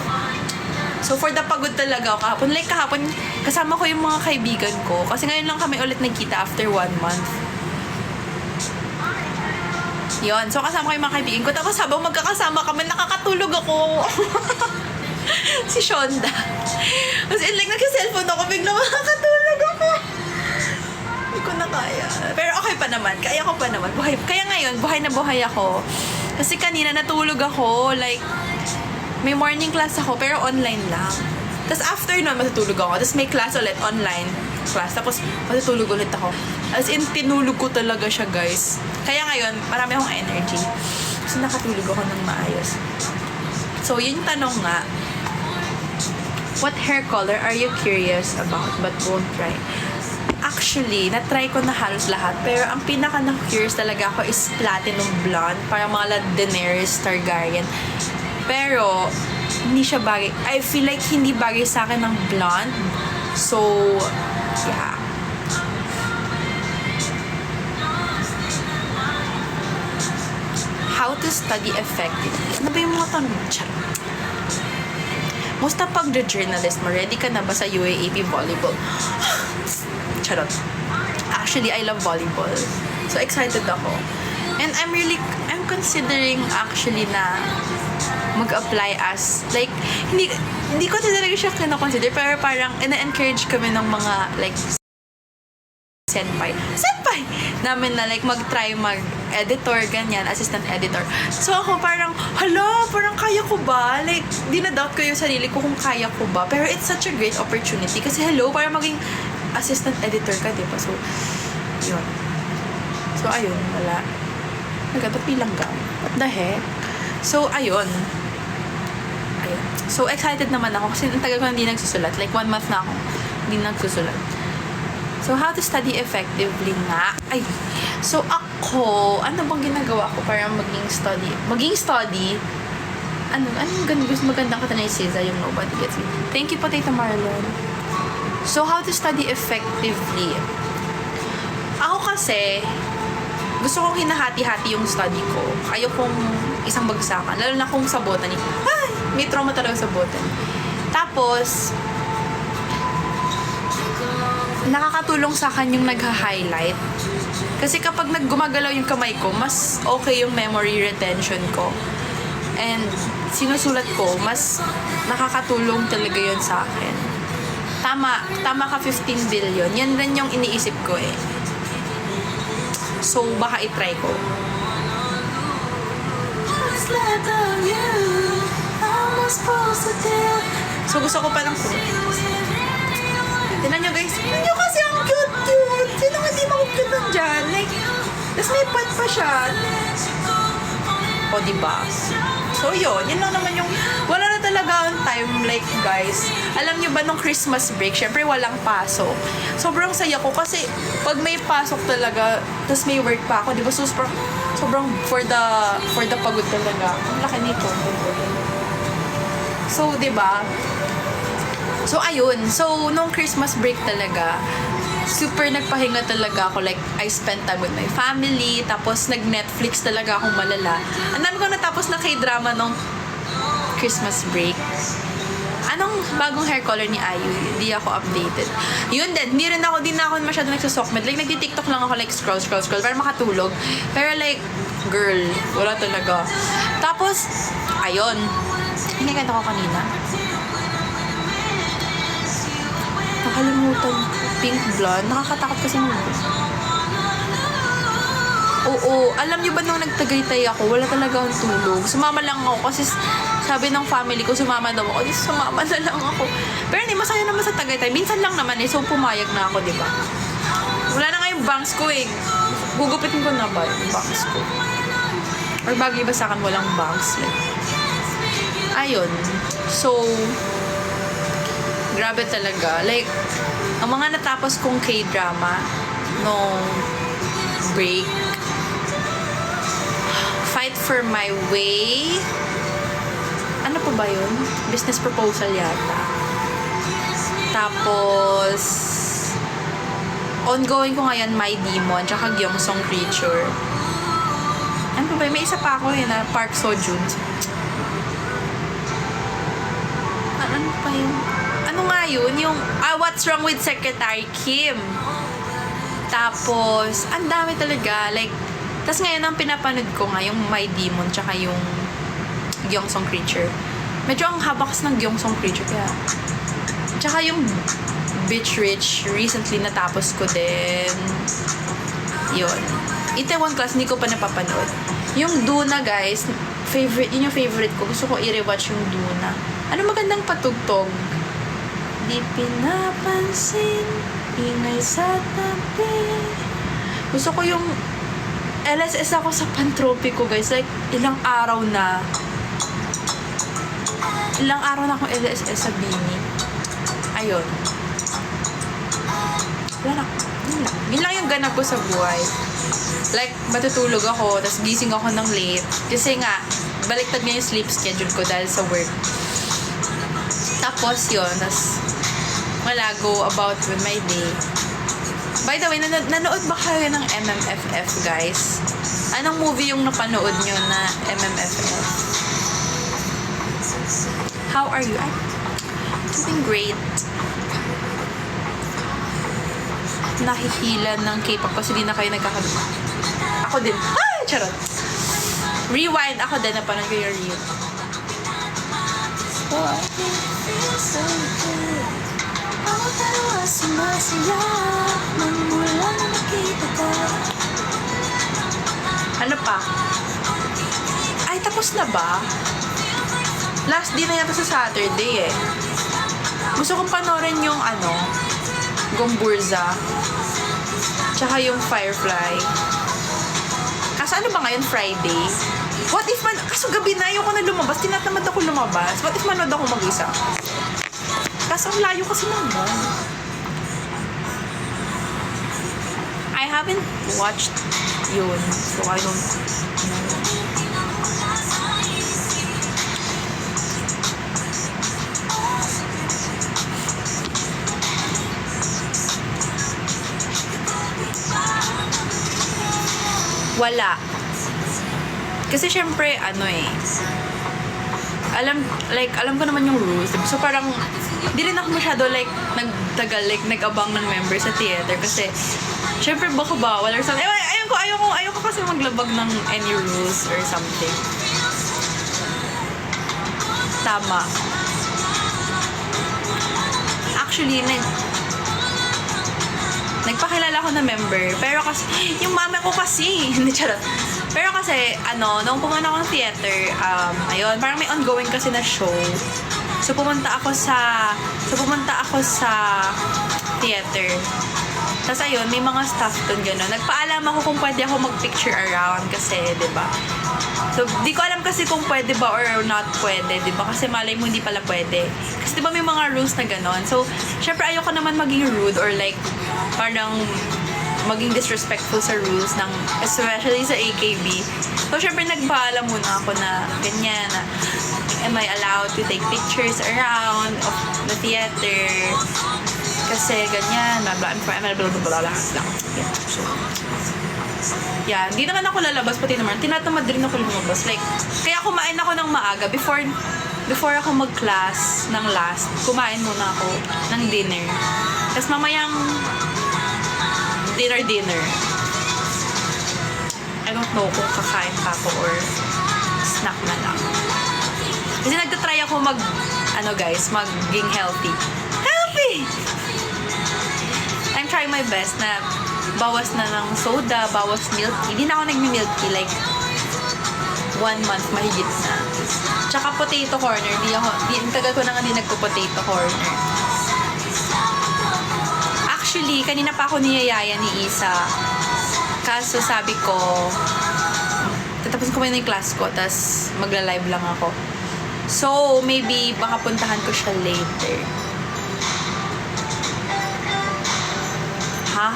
So, for the pagod talaga ako kahapon. Like, kahapon, kasama ko yung mga kaibigan ko. Kasi ngayon lang kami ulit nagkita after 1 month. Yun. So, kasama ko yung mga kaibigan ko. Tapos, habang magkakasama kami, nakakatulog ako. Si Shonda. As in, like, nagka-cellphone ako, bigla makakatulog ako. Hindi ko na kaya. Pero okay pa naman. Kaya ko pa naman. Kaya ngayon, buhay na buhay ako. Kasi kanina natulog ako. Like, may morning class ako, pero online lang. Tapos after nun, matutulog ako. Tapos may class ulit, online class. Tapos matutulog ulit ako. As in, tinulog ko talaga siya, guys. Kaya ngayon, marami akong energy. Kasi nakatulog ako ng maayos. So, yun yung tanong nga. What hair color are you curious about but won't try? Actually, na-try ko na halos lahat. Pero ang pinaka-na-curious talaga ako is platinum blonde. Parang mga Daenerys Targaryen. Pero, hindi siya bagay. I feel like hindi bagay sa akin ng blonde. So, yeah. How to study effectively? Ano ba yung mga tanong? Musta pag the journalist mo? Ready ka na ba sa UAAP volleyball? Charot. Actually, I love volleyball. So, excited ako. And I'm considering actually na mag-apply as, like, hindi ko talaga siya kino-consider, pero parang ina-encourage kami ng mga, like, senpai namin na like mag-try mag-editor, ganyan, assistant editor. So ako parang, parang kaya ko ba? Like, dinadoubt ko yung sarili ko kung kaya ko ba. Pero it's such a great opportunity kasi parang maging assistant editor ka, diba? So, yun. So, ayun, wala. Nagkatapilang gang. What the heck? So, ayun. So, excited naman ako kasi ang tagal ko hindi nagsusulat. Like, 1 month na ako hindi nagsusulat. So, how to study effectively nga? So, ako, ano bang ginagawa ko para maging study? Magandang kata ni Ceza, yung nobody gets me. Thank you, Potato Marlon. So, how to study effectively? Ako kasi, gusto kong hinahati-hati yung study ko. Ayokong isang bagsakan. Lalo na kung sa botany. May trauma talaga sa botany. Tapos, nakakatulong sa akin yung nagha-highlight. Kasi kapag naggumagalaw yung kamay ko, mas okay yung memory retention ko. And sinusulat ko, mas nakakatulong talaga yun sa akin. Tama ka 15 billion. Yan rin yung iniisip ko eh. So, baka itry ko. So, gusto ko palang po. Tignan nyo guys. Tignan nyo kasi ang cute-cute. Sino nga di makukute nandyan? Like, tas may pad pa siya. O, diba? So, yun lang naman yung, wala na talaga ang time, like, guys. Alam nyo ba nung Christmas break, syempre walang pasok. Sobrang saya ko kasi pag may pasok talaga, tas may work pa ako, di ba? So, sobrang for the pagod talaga. Ang laki nito. So, di ba? So, ayun. So, nung Christmas break talaga, super nagpahinga talaga ako. Like, I spent time with my family. Tapos, nag-Netflix talaga akong malala. Ang dami ko natapos na K-drama nung Christmas break. Anong bagong hair color ni Ayu? Hindi ako updated. Yun din. Hindi na ako masyado nagsusokmed. Like, nagti-TikTok lang ako. Like, scroll para makatulog. Pero like, girl, wala talaga. Tapos, ayun. Hinigad ako kanina. Nakalimutan. Pink blonde. Nakakatakot kasi mo. Oo. Alam niyo ba nung nagtagaytay ako, wala talaga akong tulog. Sumama lang ako kasi sabi ng family ko, sumama daw ako. Sumama na lang ako. Pero hindi, masaya naman sa Tagaytay. Minsan lang naman eh. So, pumayag na ako, di ba? Wala na nga yung bangs ko eh. Gugupitin ko na ba yung bangs ko? Or bagay ba sa akin walang bangs? Like, ayun. So, grabe talaga. Like, ang mga natapos kong K-drama nung break, Fight for My Way. Ano pa ba yun? Business Proposal yata. Tapos, ongoing ko ngayon, My Demon, tsaka Gyeongsong Creature. Ano pa ba yun? May isa pa ako yun na Park Seo-joon. Ano pa yun? Ano nga yun? Yung, What's Wrong with Secretary Kim? Tapos, ang dami talaga. Like, tas ngayon ang pinapanood ko nga, yung My Demon, tsaka yung Gyeongsong Creature. Medyo ang haba kasi ng Gyeongsong Creature, kaya. Tsaka yung Bitch Rich, recently natapos ko din. Yun. Itaewon Class, hindi ko pa napapanood. Yung Duna, guys, yun yung favorite ko. Gusto ko i-rewatch yung Duna. Ano magandang patugtog? Di pinapansin, ingay sa tabi. Gusto ko yung LSS ako sa Pantropy ko, guys. Like, ilang araw na akong LSS sa Bini. Ayun. Wala na. Yun lang yung ganap ko sa buhay. Like, matutulog ako, tapos gising ako ng late. Kasi nga, baliktad nga yung sleep schedule ko dahil sa work. Tapos yun, tapos wala, go about with my day. By the way, nanood ba kayo ng MMFF, guys? Anong movie yung napanood nyo na MMFF? How are you? I'm doing great. Nakihila ng K-pop kasi di na kayo nagkakaroon. Ako din. Ay! Charot. Rewind. Ako din. Napanood ko yung reel. Ano pa? Ay, tapos na ba? Last day na yata sa Saturday eh. Gusto kong panoorin yung Gomburza. Tsaka yung Firefly. Kaso ano ba ngayon? Friday? What if kaso gabi na ayoko na lumabas. Tinatamad ako lumabas. What if manood ako mag-isa? Kaso ang layo kasi naman. I haven't watched yun. So I don't know. Wala. Kasi syempre, alam ko naman yung rules. So parang, di rin ako masyado like, nag-abang ng member sa theater kasi, syempre baka bawal or something. Ayoko kasi maglabag ng any rules or something. Tama. Actually, nagpakilala ko na member. Pero kasi, yung mama ko kasi, hindi charot. Pero kasi, nung pumunta ako ng theater, ayun, parang may ongoing kasi na show. So, pumunta ako sa theater. Tapos ayun, may mga staff doon gano'n. Nagpaalam ako kung pwede ako mag-picture around kasi, di ba? So, di ko alam kasi kung pwede ba or not pwede, di ba? Kasi malay mo hindi pala pwede. Kasi di ba may mga rules na gano'n? So, syempre ayoko naman maging rude or like, parang maging disrespectful sa rules ng, especially sa AKB. So, syempre nagpaalam muna ako na ganyan, na am I allowed to take pictures around of the theater? Kasi ganyan, blah blah blah. So, yeah, hindi naman ako lalabas, pati naman, tinatamad rin ako lumabas. Like, kaya kumain ako ng maaga before ako mag-class ng last, kumain muna ako ng dinner. Tapos mamayang dinner. I don't know kung kakain pa ako or snack na lang. Kasi nagtatry ako maging healthy. I'm trying my best na bawas na ng soda, bawas milk tea. Hindi na ako nagmi-milk tea like 1 month mahigit na. Tsaka potato corner, tagal ko na nga din nagpo-potato corner. Actually, kanina pa ako niyayaya ni Isa. Kaso sabi ko, tatapos ko muna yung class ko, tas magla-live lang ako. So, maybe baka puntahan ko siya later.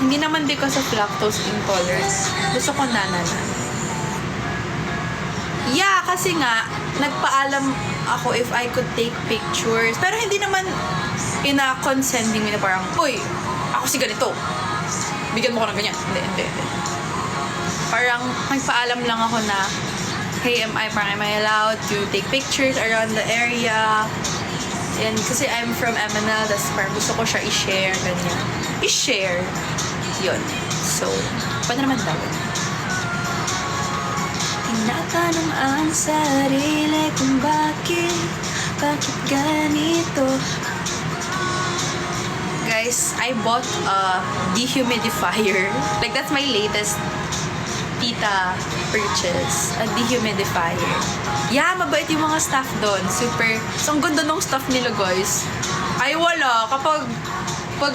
Hindi naman because of lactose intolerance. Gusto ko nananan. Yeah, kasi nga, nagpaalam ako if I could take pictures. Pero hindi naman ina-consenting na parang, uy, ako si ganito. Bigyan mo ko ng ganyan. Hindi. Parang nagpaalam lang ako na, hey, am I allowed to take pictures around the area? Yan, kasi I'm from MNL, that's parang gusto ko siya i-share, ganyan. I-share. Yun. So, paano naman daw? Tinatanong ang sarili kung bakit ganito. Guys, I bought a dehumidifier. Like, that's my latest tita purchase. A dehumidifier. Yeah, mabait yung mga staff doon. Super. So, ang ganda ng staff nila, guys. Ay, wala.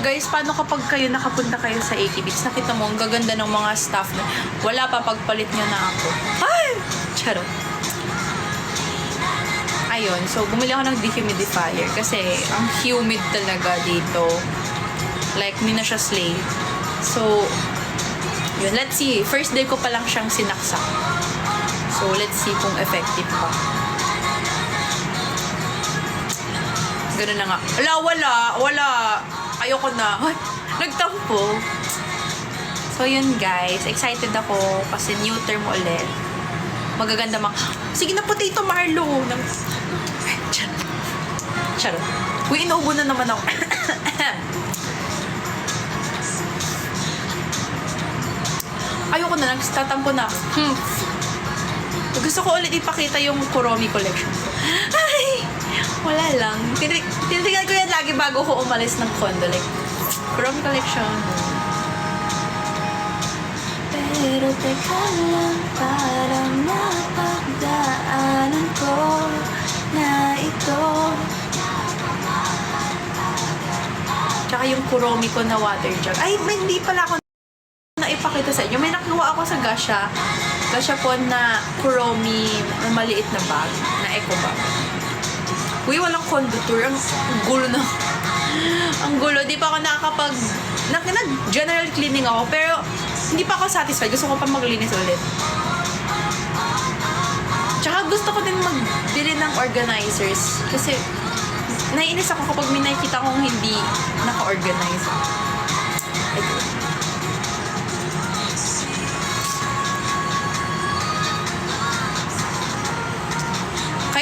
Guys, paano kapag nakapunta kayo sa AKB, nakita mo, ang gaganda ng mga staff na, wala pa, pagpalit nyo na ako. Ay! Charot. Ayun, so, bumili ako ng dehumidifier kasi ang humid talaga dito. Like, hindi na siya slay. So, yun, let's see. First day ko pa lang siyang sinaksak. So, let's see kung effective pa. Ganun na nga. Wala. Ayoko na. Nagtampo. So, yun guys. Excited ako kasi new term ulit. Magaganda sige na, Potato Marlo. Charot. Uy, inuubo na naman ako. Ayoko na. Nagtatampo na ako. Gusto ko ulit ipakita yung Kuromi collection ko. Ay! Wala lang. Tinitingnan ko yan lagi bago ko umalis ng condo. Like, Kuromi collection. Pero teka lang, parang napagdaanan ko na ito. Tsaka yung Kuromi ko na water jug. Ay, hindi pala ako naipakita sa inyo. May nakuha ako sa Gasha po na Kuromi na maliit na bag, na eco bag. Uy, walang condo tour. Ang gulo na. Ang gulo. Di pa ako nag-general cleaning ako, pero hindi pa ako satisfied. Gusto ko pa maglinis ulit. Tsaka gusto ko din magbili ng organizers. Kasi naiinis ako kapag may nakikita kong hindi naka-organize.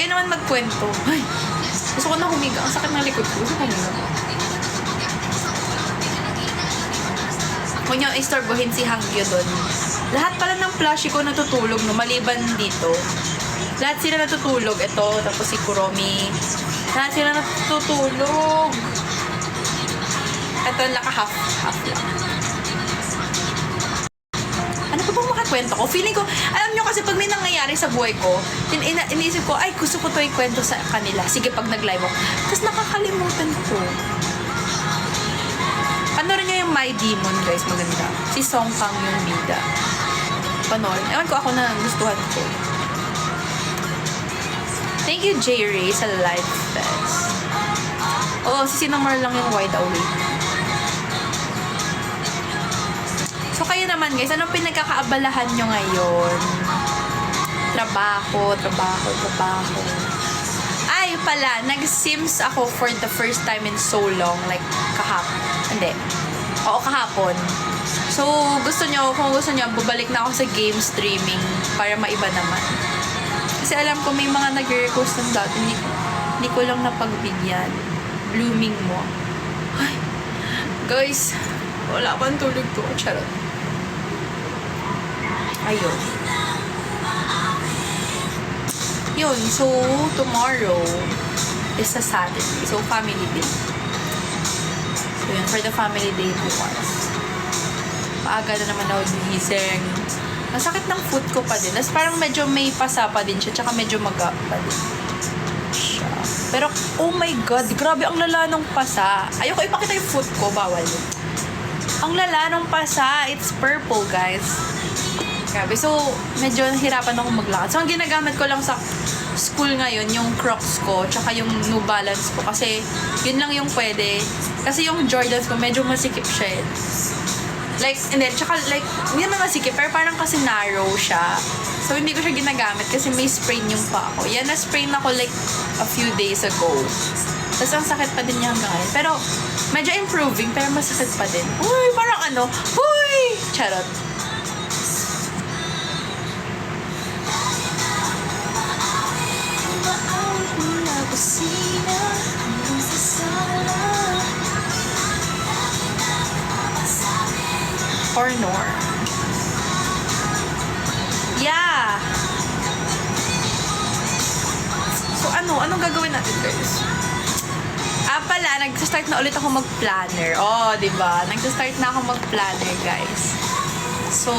Kayo naman magkwento. Ay, gusto ko na humiga. Ang sakit ng likod ko. Gusto ko humiga. Huwag niyo istorbohin si Hangyo doon. Lahat pala ng plushie ko natutulog, no? Maliban dito. Lahat sila natutulog. Ito, tapos si Kuromi. Lahat sila natutulog. Ito, naka-half lang. Ano pa bang makakwento ko? Feeling ko, alam nyo kasi pag may nangyayari sa buhay ko, iniisip ko, ay, gusto ko to ikwento sa kanila. Sige, pag nag-live ako. Tapos nakakalimutan ko. Ano rin niya yung My Demon, guys, maganda. Si Song Kang yung bida. Panoorin. Ewan ko, ako na gustuhan ko. Thank you, J-Ray, sa live fest. Oo, si Sinamar lang yung wide awake. So, kayo naman guys, anong pinagkakaabalahan nyo ngayon? Trabaho. Ay, pala, nag-Sims ako for the first time in so long. Like, kahapon. Hindi. Oo, kahapon. So, kung gusto nyo, bubalik na ako sa game streaming para maiba naman. Kasi alam ko may mga nag-request ng dati, hindi ko lang napagbigyan. Blooming mo. Ay, guys, wala pang tulog ko. Charot. Ayun. Yun, so, tomorrow is a Saturday. So, family day. So, yun, for the family day bukas. Paaga na naman ako gigising. Masakit ng foot ko pa din. Tapos parang medyo may pasa pa din siya. Tsaka medyo maga pa din siya. Pero, oh my God, grabe ang lala ng pasa. Ayoko ipakita yung foot ko. Bawal yun. Ang lala ng pasa. It's purple, guys. Grabe. So, medyo nahirapan akong maglakad. So, ang ginagamit ko lang sa school ngayon, yung Crocs ko, tsaka yung New Balance ko. Kasi, yun lang yung pwede. Kasi yung Jordans ko, medyo masikip siya. Like, and then, tsaka like, hindi naman masikip, pero parang kasi narrow siya. So, hindi ko siya ginagamit kasi may sprain yung pa ako. Yan, na-sprain ako like a few days ago. Tapos, ang sakit pa din niya hanggang ngayon. Pero, medyo improving, pero masakit pa din. Uy, parang ano, uy! Charot. Hornor. Yeah. So anong gagawin natin, guys? Pala, nag-start na ulit ako mag-planner. Oh, 'di ba? Nag-start na ako mag-planner, guys. So,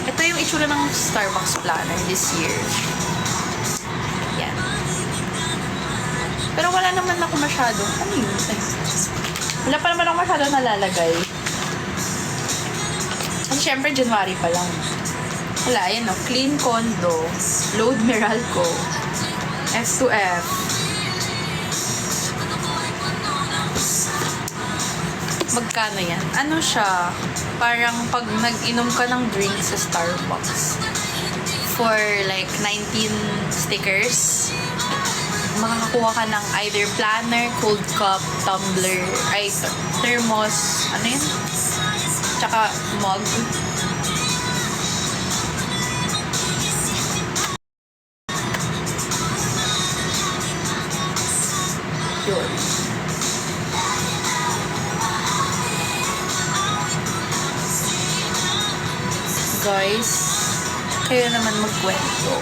ito yung itsura ng Starbucks planner this year. Yan. Pero wala naman ako masyado. Ano yun? Wala pa naman ako masyado nalalagay. Kasi syempre, January pa lang. Wala, yan o. Clean Condo. Load Meralco. F2F. Magkano yan? Ano siya? Parang pag nag-inom ka ng drink sa Starbucks for like 19 stickers, makakakuha ka ng either planner, cold cup, tumbler, thermos, ano yun? Tsaka mug. Yun. Guys, kayo naman magkwento.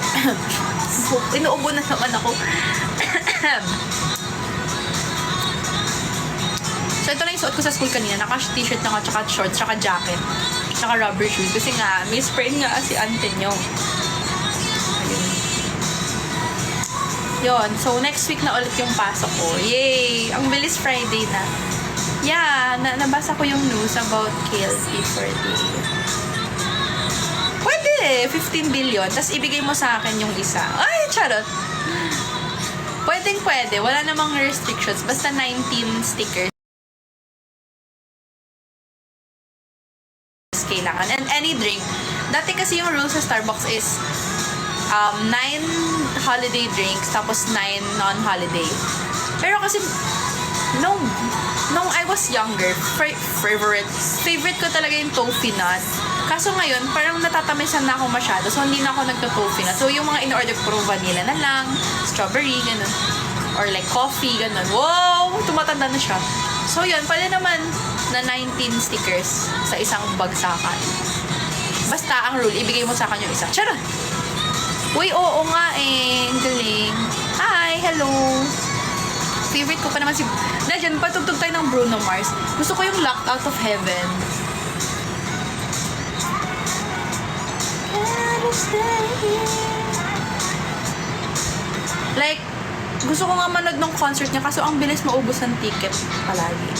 Inuubo na naman ako. So, ito na yung suot ko sa school kanina. Naka-t-shirt na tsaka shorts, tsaka jacket, tsaka rubber shoes. Kasi nga, may sprain nga si ante nyo. Ayun. Yun. So, next week na ulit yung pasok ko. Yay! Ang bilis Friday na. Yeah, nabasa ko yung news about KLP40. Pwede, 15 billion. Tapos ibigay mo sa akin yung isa. Ay, charot. Pwede. Wala namang restrictions. Basta 19 stickers. Kailangan. And any drink. Dati kasi yung rule sa Starbucks is 9 holiday drinks tapos 9 non-holiday. Pero kasi nung I was younger, favorite ko talaga yung toffee nut. Kaso ngayon, parang natatamisan na ako masyado. So, hindi na ako nagto-toffee na. So, yung mga in-order ko, vanilla na lang, strawberry, ganun. Or like coffee, ganun. Wow! Tumatanda na siya. So, yun. Pwede naman na 19 stickers sa isang bagsakan. Basta, ang rule, ibigay mo sa akin yung isa. Charot! Uy, oo nga eh. Ang galing. Hi! Hello! Favorite ko pa naman si... Dahil patugtog tayo ng Bruno Mars. Gusto ko yung Locked Out of Heaven. Like, gusto ko nga manood ng concert niya kaso ang bilis maubos ng ticket palagi.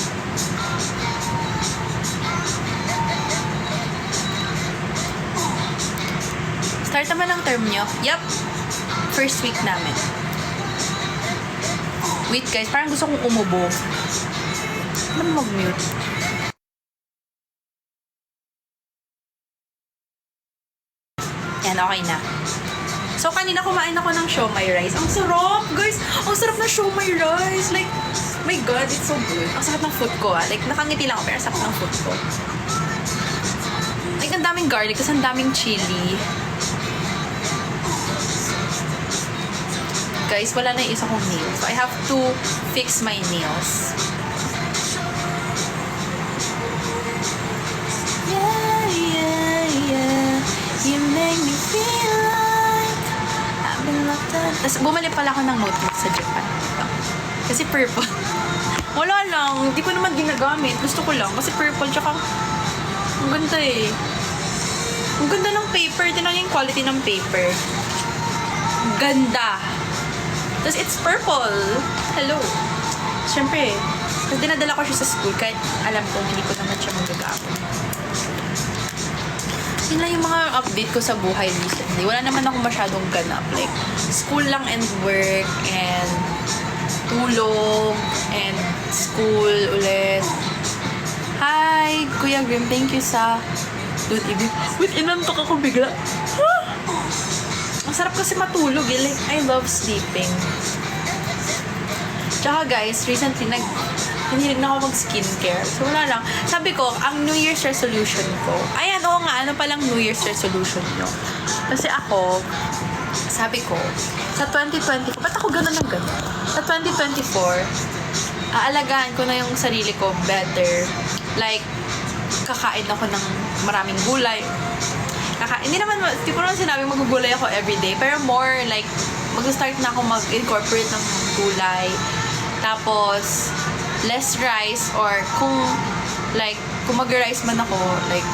Start naman ang term nyo. Yup. First week namin. Wait guys, parang gusto kong umubo. Ano mag-mute? Yan, okay na. So, kanina kumain ako ng siomai rice. Ang sarap, guys! Ang sarap na siomai rice! Like, my God, it's so good. Ang sarap ng food ko, ah. Like, nakangiti lang ako, pero ang sarap ng food ko. Like, ang daming garlic, tapos ang daming chili. Guys, wala na yung isa kong nails. So, I have to fix my nails. Yeah, yeah, yeah. You make me feel like I've been locked up. Tapos, bumalik pala ako ng notebook sa Japan. Kasi purple. Wala lang. Hindi ko naman ginagamit. Gusto ko lang. Kasi purple. Tsaka, ang ganda eh. Ang ganda ng paper. Tingnan yung quality ng paper. Ganda. Tapos, it's purple. Hello. Siyempre, tapos dinadala ko siya sa school kahit alam ko hindi ko naman siya magagamit. Yun lang yung mga update ko sa buhay recently. Wala naman ako masyadong ganap. Like, school lang and work and tulog and school ulit. Hi, Kuya Grim. Thank you sa Don't Even. Wait, inantok ako bigla. Ang sarap kasi matulog eh. Like, I love sleeping. Tsaka guys, recently, hinilig na ako mag-skincare. So, wala lang. Sabi ko, ang New Year's resolution ko, ayan, oo nga, ano palang New Year's resolution nyo? Kasi ako, sabi ko, sa 2024, ba't ako gano'n ng gano'n? Sa 2024, aalagaan ko na yung sarili ko better. Like, kakain ako ng maraming gulay. Hindi naman, di ko naman sinabing magugulay ako everyday, pero more like, mag-start na ako mag-incorporate ng gulay. Tapos, less rice, or kung mag-rice man ako, like,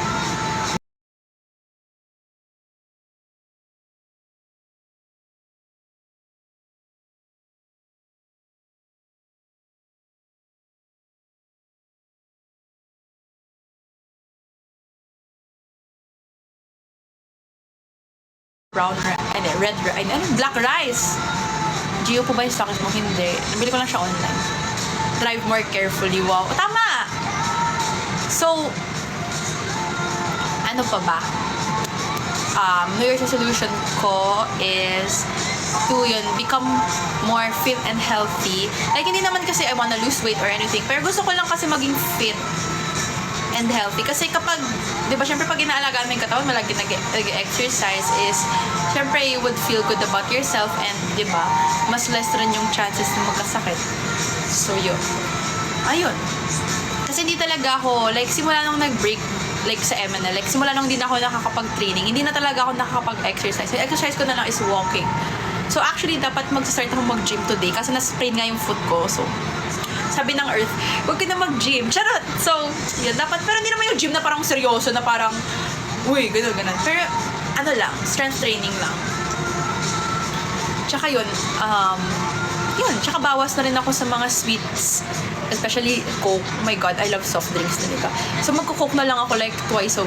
black rice. Gio po ba yung stockings mo? Hindi. Nabili ko lang siya online. Drive more carefully. Wow. Tama! So, ano pa ba? New Year's resolution ko is to become more fit and healthy. Like, hindi naman kasi I wanna lose weight or anything. Pero gusto ko lang kasi maging fit and healthy. Kasi kapag, di ba, syempre pag inaalagaan mo yung katawan, malagi nag-exercise is, syempre you would feel good about yourself and, di ba, mas less rin yung chances na magkasakit. So, yun. Ayun. Kasi hindi talaga ako, like, simula nung nag-break, like, sa MNL, like, simula nung hindi na ako nakakapag-training, hindi na talaga ako nakakapag-exercise. Yung exercise ko na lang is walking. So, actually, dapat mag-start ako mag-gym today kasi na-sprain nga yung foot ko. So, sabi ng Earth, huwag ka na mag-gym. Charot! So, yun, dapat, pero hindi naman yung gym na parang seryoso, na parang, uy, gano'n. Pero, ano lang, strength training lang. Tsaka yun, tsaka bawas na rin ako sa mga sweets, especially Coke. Oh my God, I love soft drinks talaga. So, magko-Coke na lang ako like twice a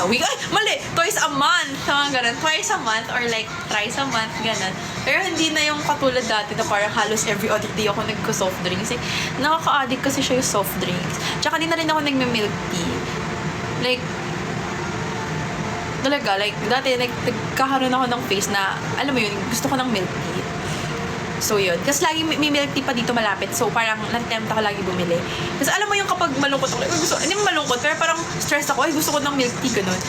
week. Ay, mali! Twice a month! Mga ganun. Twice a month or like thrice a month, ganun. Pero hindi na yung katulad dati na parang halos every other day ako nagko-soft drinks. Eh, nakaka-addict kasi siya yung soft drinks. Tsaka hindi na rin ako nagme-milk tea. Like, talaga, like, dati nagkakaroon ako ng face na, alam mo yun, gusto ko ng milk tea. So, yun. Kasi lagi may milk tea pa dito malapit. So, parang na-tempt ako lagi bumili. Kasi alam mo yung kapag malungkot ako, hindi mo malungkot, pero parang stress ako, ay gusto ko ng milk tea, ganun.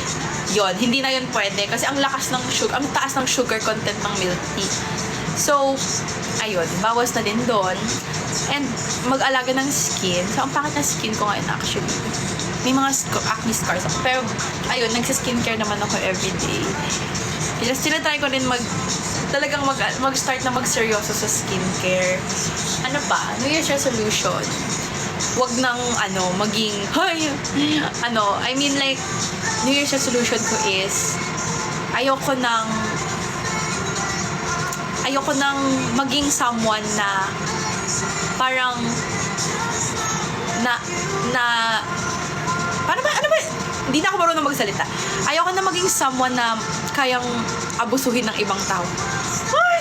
Yun, hindi na yun pwede. Kasi ang lakas ng sugar, ang taas ng sugar content ng milk tea. So, ayun, bawas na din doon. And, mag-alaga ng skin. So, ang pakit ng skin ko ngayon actually. May mga acne scars ako. Pero, ayun, nagsa-skincare naman ako everyday. Just tinatry ko din talagang mag-start na magseryoso sa skincare. Ano pa? New Year's resolution. Wag nang, maging, I mean like, New Year's resolution ko is, ayoko nang maging someone na parang ano ba? Hindi na ako marunong magsalita. Ayoko na maging someone na kayang abusuhin ng ibang tao.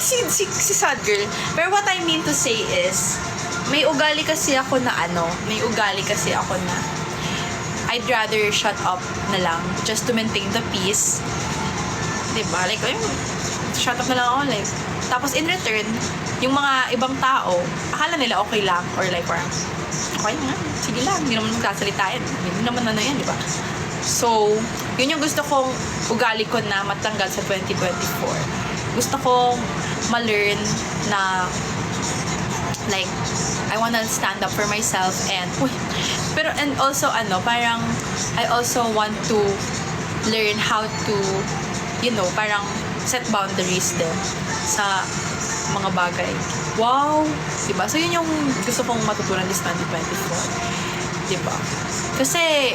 Si sad girl. Pero what I mean to say is, may ugali kasi ako na I'd rather shut up na lang just to maintain the peace. Diba? Like, shut up na lang ako. Like, tapos in return, yung mga ibang tao, akala nila okay lang. Or like, parang, okay nga, sige lang, hindi naman magkasalita yan. Hindi naman yan, di ba? So, yun yung gusto kong ugali ko na matanggal sa 2024. Gusto kong ma-learn na like, I wanna stand up for myself and also parang I also want to learn how to parang set boundaries din sa mga bagay. Wow! Diba? So, yun yung gusto kong matutunan this 2024. Diba? Kasi,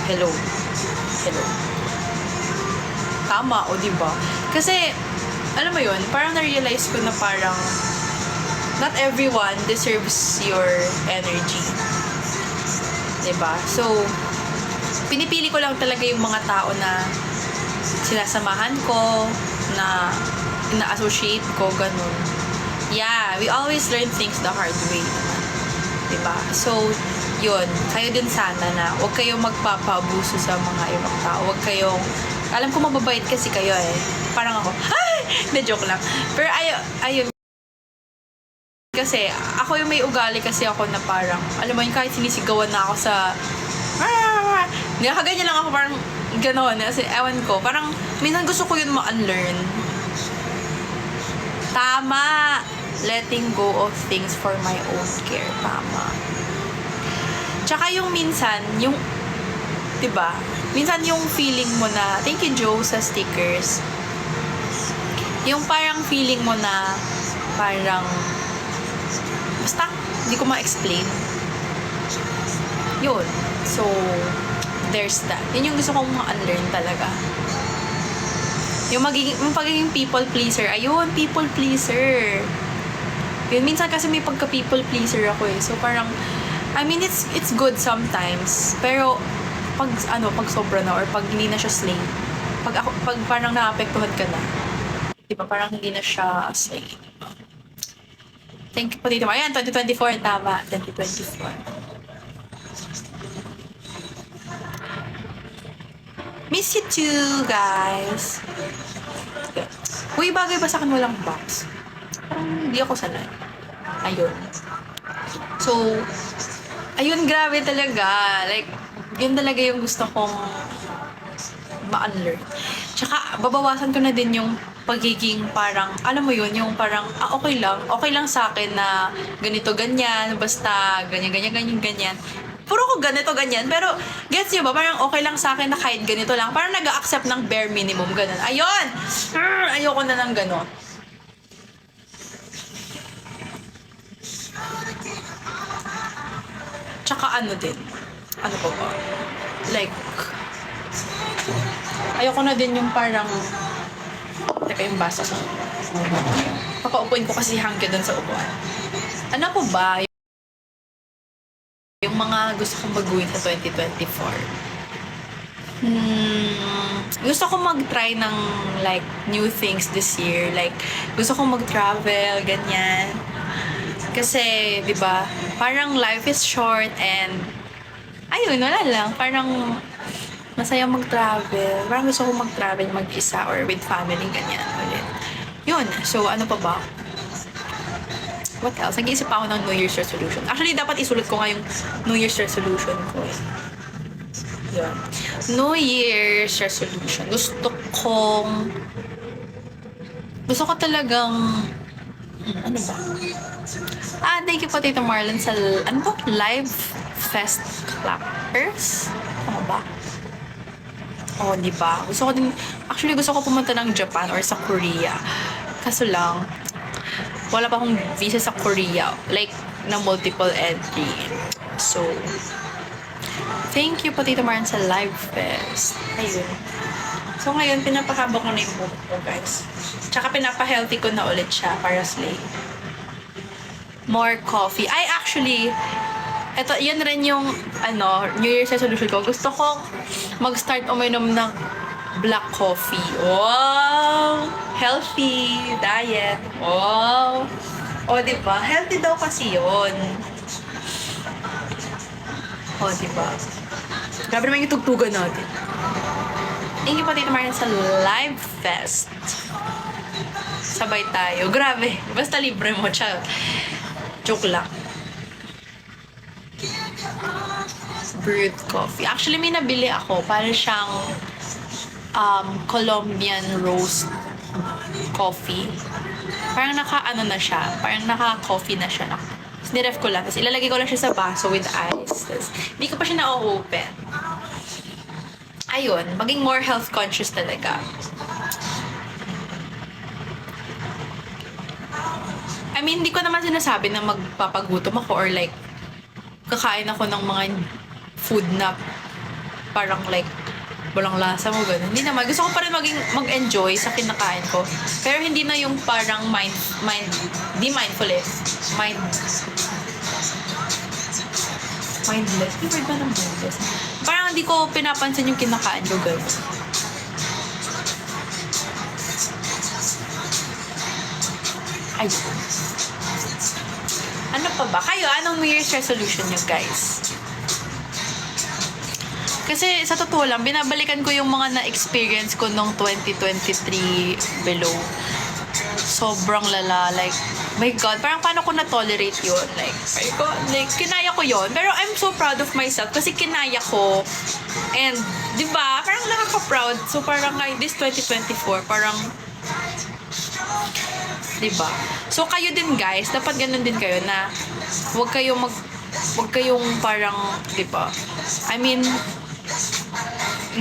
hello. Tama, o diba? Kasi, alam mo yun, parang na-realize ko na parang not everyone deserves your energy. Diba? So, pinipili ko lang talaga yung mga tao na sinasamahan ko, na ina-associate ko, ganun. Yeah, we always learn things the hard way. Diba? So, yun. Kayo din sana na huwag kayong magpapaabuso sa mga ibang tao. Huwag kayong, alam ko mababait kasi kayo eh. Parang ako, na joke lang. Pero ayun. Kasi, ako yung may ugali kasi ako na parang, alam mo yun, kahit sinisigawan na ako sa, nakaganyan lang ako, parang, gano'n. Kasi, ewan ko, parang, minsan gusto ko yun ma-unlearn. Tama! Letting go of things for my own care. Tama. Tsaka yung minsan, yung, diba? Minsan yung feeling mo na, thank you Joe sa stickers. Yung parang feeling mo na, parang, basta, hindi ko ma-explain. Yun. So, there's that. Yun yung gusto kong ma-unlearn talaga. Yung pagiging people pleaser. Ayun, people pleaser. Yun, minsan kasi may pagka-people pleaser ako eh. So, parang, I mean, it's good sometimes. Pero, pag sobra na or pag hindi na siya slay, pag parang naapektuhan ka na, diba, parang hindi na siya slay. Thank you po dito. Ayan, 2024. Tama, 2024. Miss you too, guys. Uy, bagay ba sa akin walang box? Parang hindi ako sanay. Ayun. So, ayun, grabe talaga. Like, yun talaga yung gusto kong ma-unlearn. Tsaka, babawasan ko na din yung pagiging parang, alam mo yun, yung parang, okay lang sa akin na ganito, ganyan, basta, ganyan. Puro ko ganito, ganyan. Pero, gets nyo ba? Parang okay lang sa akin na kahit ganito lang. Parang nag-accept ng bare minimum, ganun. Ayun! Ayoko na ng gano'n. Tsaka din. Ano pa ba? Like, ayoko na din yung parang, teka yung basa ko. Papaupuin ko kasi hangga doon sa upuan. Ano po ba? Yung mga gusto kong baguhin sa 2024. Gusto kong mag-try ng like new things this year. Like, gusto kong mag-travel, ganyan. Kasi, di ba, parang life is short and ayun, wala lang. Parang masaya mag-travel. Parang gusto kong mag-travel mag-isa or with family, ganyan. Ulit. Yun. So, ano pa ba? What else? Nag-iisip pa ako ng New Year's resolution. Actually, dapat isulat ko nga yung New Year's resolution ko. Yun. New Year's resolution. Gusto ko talagang, ano ba? Thank you po, Tito Marlon, sa, Live Fest Clappers? Ano ba? Di ba? Actually, gusto ko pumunta ng Japan or sa Korea. Kaso lang, wala pa akong visa sa Korea. Like, na multiple entry. So, thank you po, Tito Marlon, sa Live Fest. Ayun. So, ngayon, pinapakabok ko na yung buhok ko, guys. Tsaka, pinapahealthy ko na ulit siya para slay. More coffee. Actually, yan rin yung, New Year's resolution ko. Gusto ko mag-start uminom ng black coffee. Wow! Healthy diet. Wow! Diba? Healthy daw kasi yun. Diba? Grabe naman yung tugtugan natin. Thank you po, Tito Marlon, sa Live Fest. Sabay tayo. Grabe. Basta libre mo, child. Joke lang. Brewed coffee. Actually, may nabili ako. Para siyang Colombian roast coffee. Parang na siya. Parang naka-coffee na siya. Tapos niref ko lang. Tapos ilalagay ko lang siya sa baso with ice. Tapos hindi ko pa siya na-open. Ayun. Maging more health conscious talaga. I mean, hindi ko naman sinasabi na magpapagutom ako or like kakain ako ng mga food na parang like walang lasa mo, gano'n. Hindi naman. Gusto ko pa rin mag-enjoy sa kinakain ko. Pero hindi na yung parang di mindful eh. Mindless. Yung word ba ng mindless? Parang hindi ko pinapansin yung kinakain ko, gano'n. Ay. Ano pa ba? Kayo, anong New Year's resolution nyo, guys? Kasi sa totoo lang, binabalikan ko yung mga na-experience ko nung 2023 below. Sobrang lala. Like, my God, parang paano ko na-tolerate yun? Like, my God, like, kinaya ko yun. Pero I'm so proud of myself kasi kinaya ko. And, di ba, parang nakaka-proud. So, parang this 2024, parang, di ba? So, kayo din, guys, dapat ganun din kayo na huwag kayong parang, di ba? I mean,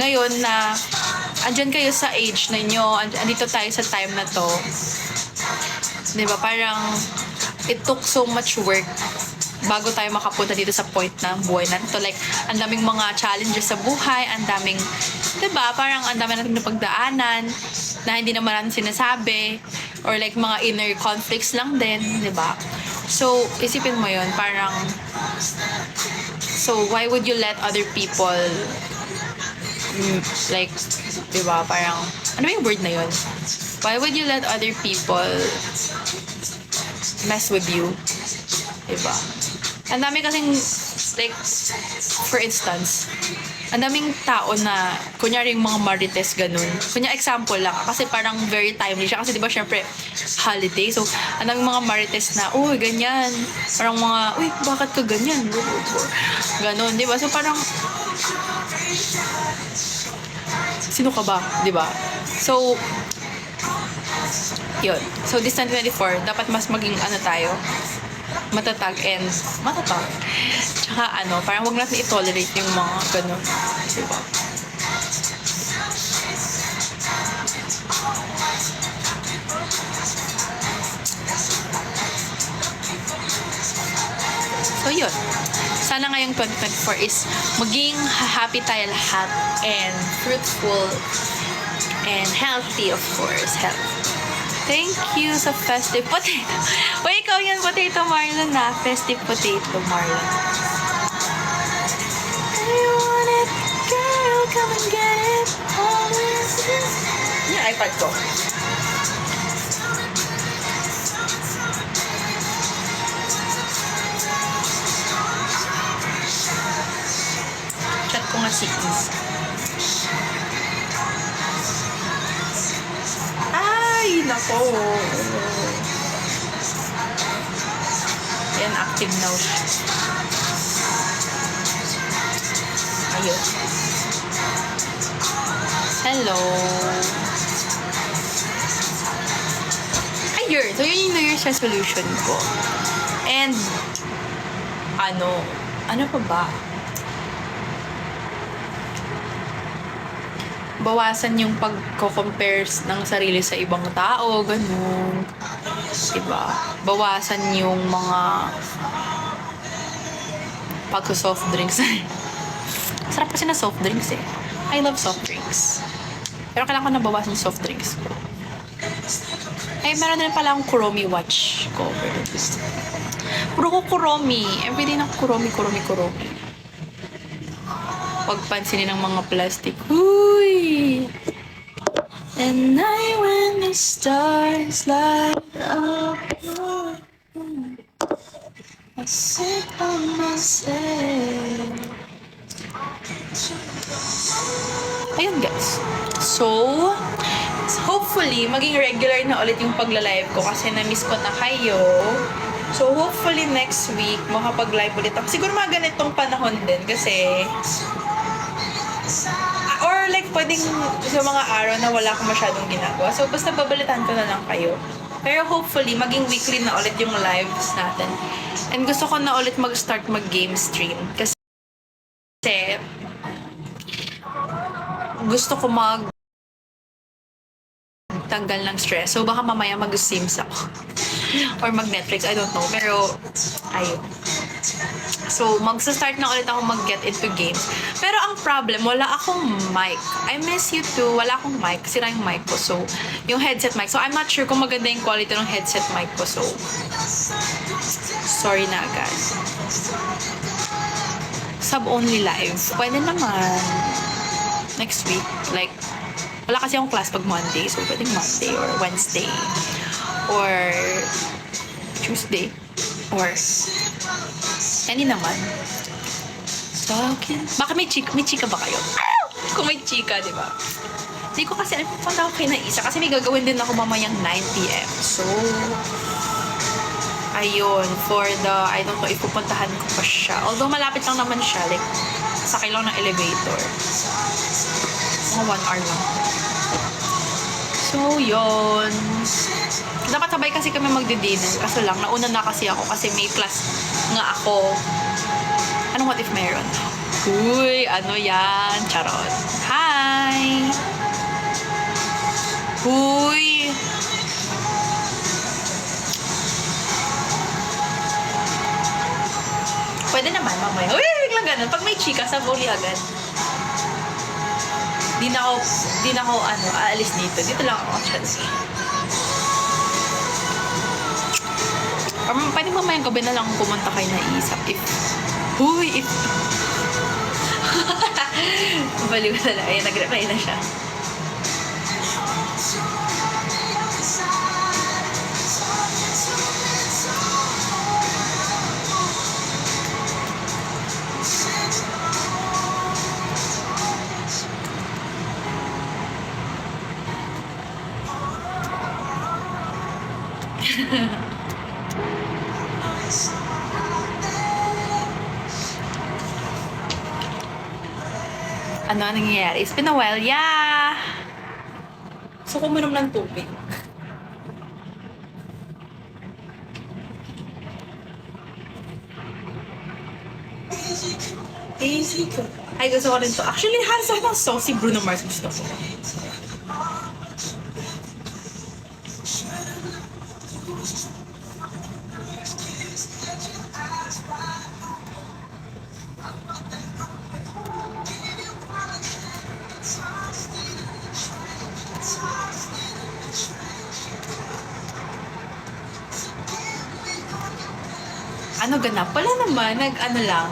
ngayon na andyan kayo sa age ninyo, andito tayo sa time na to, di ba, parang it took so much work bago tayo makapunta dito sa point ng buhay na to. Like, ang daming mga challenges sa buhay, ang daming, di ba, parang ang daming natin napagdaanan na hindi naman natin sinasabi, or like mga inner conflicts lang din, di ba? So, isipin mo yun, parang, so why would you let other people like, di ba, parang, ano ba yung word na yun? Why would you let other people mess with you? Di ba? Ang dami kasing, like, for instance, ang daming tao na, kunyari yung mga marites, ganun. Example lang, kasi parang very timely siya. Kasi di ba, syempre, holiday. So, ang daming mga marites na, uy, ganyan. Parang mga, uy, bakit ka ganyan? Ganun, di ba? So, parang, sino ka ba? Di ba? So, yun. So, this 2024, dapat mas maging tayo, matatag. Tsaka parang wag natin i-tolerate yung mga ganun. Diba? So, yun. Sana ngayong 2024 is maging happy tayo lahat and fruitful and healthy, of course. Healthy. Thank you sa festive potato. Uy, ikaw yan, potato Marlon na. Festive potato Marlon. I want it, girl, come and get it. Always is. Yung iPad ko. Chat ko nga si Isa. Ay, nako. Ayan, active now siya. Ayun. Hello. Ayun. So, yun yung New Year's resolution ko. And, ano pa ba? Bawasan yung pagko-compare ng sarili sa ibang tao, ganun. Diba? Bawasan yung mga pagko-soft drinks. Sarap kasi na soft drinks eh. I love soft drinks. Pero kailangan ko na bawasan yung soft drinks ko. Ay, meron din pala akong Kuromi watch cover. Puro ko Kuromi. Everyday na Kuromi. Huwag pansinin ng mga plastic. Uy! And night when the stars light up, I sit on myself. Ayun guys. So, hopefully, maging regular na ulit yung pagla-live ko kasi na-miss ko na kayo. So, hopefully next week, makapag-live ulit ako. Siguro mga ganitong panahon din kasi or like pwedeng sa mga araw na wala akong masyadong ginagawa. So, basta babalitan ko na lang kayo. Pero hopefully, maging weekly na ulit yung lives natin. And gusto ko na ulit mag-start mag-game stream. Kasi gusto ko tanggal ng stress. So, baka mamaya mag-sims ako. Or mag-Netflix, I don't know. Pero, ayun. So, magsa-start na ulit ako mag-get into games. Pero ang problem, wala akong mic. I miss you too. Wala akong mic. Sira yung mic ko. So, yung headset mic. So, I'm not sure kung maganda yung quality ng headset mic ko. So, sorry na guys. Sub-only live. Pwede naman. Next week. Like, wala kasi akong class pag Monday. So, pwedeng Monday or Wednesday. Or Tuesday. Or any naman. Talking. Baka may chika ba kayo? Kung may chika, di ba? Hindi ko kasi alam kung ako kayo na isa. Kasi may gagawin din ako mamayang 9 p.m. So, ayun. For the, I don't know, ipupuntahan ko pa siya. Although malapit lang naman siya. Like, sakay lang ng elevator. Mga 1 hour lang. So, yun. Dapat sabay kasi kami magdi-dinner. Kaso lang, nauna na kasi ako kasi may class nga ako. Anong what if meron? Uy, ano yan? Charot. Hi! Uy! Pwede naman, mamaya. Uy, biglang ganun. Pag may chika, saboli agad. Di na ako, aalis dito. Dito lang ako, chance. Or pwede mamayang gabi na lang pumunta kayo na isap. If baliw na lang. Ayan, nag-reply na siya. Ano nangyayari? It's been a while. Yeah! So, kuminom ng tubig. Easy ko. Ay, gusto ko rin to. Actually, halos ako ng saucy Bruno Mars gusto ko. Ano ganap? Wala naman. Nag-ano lang.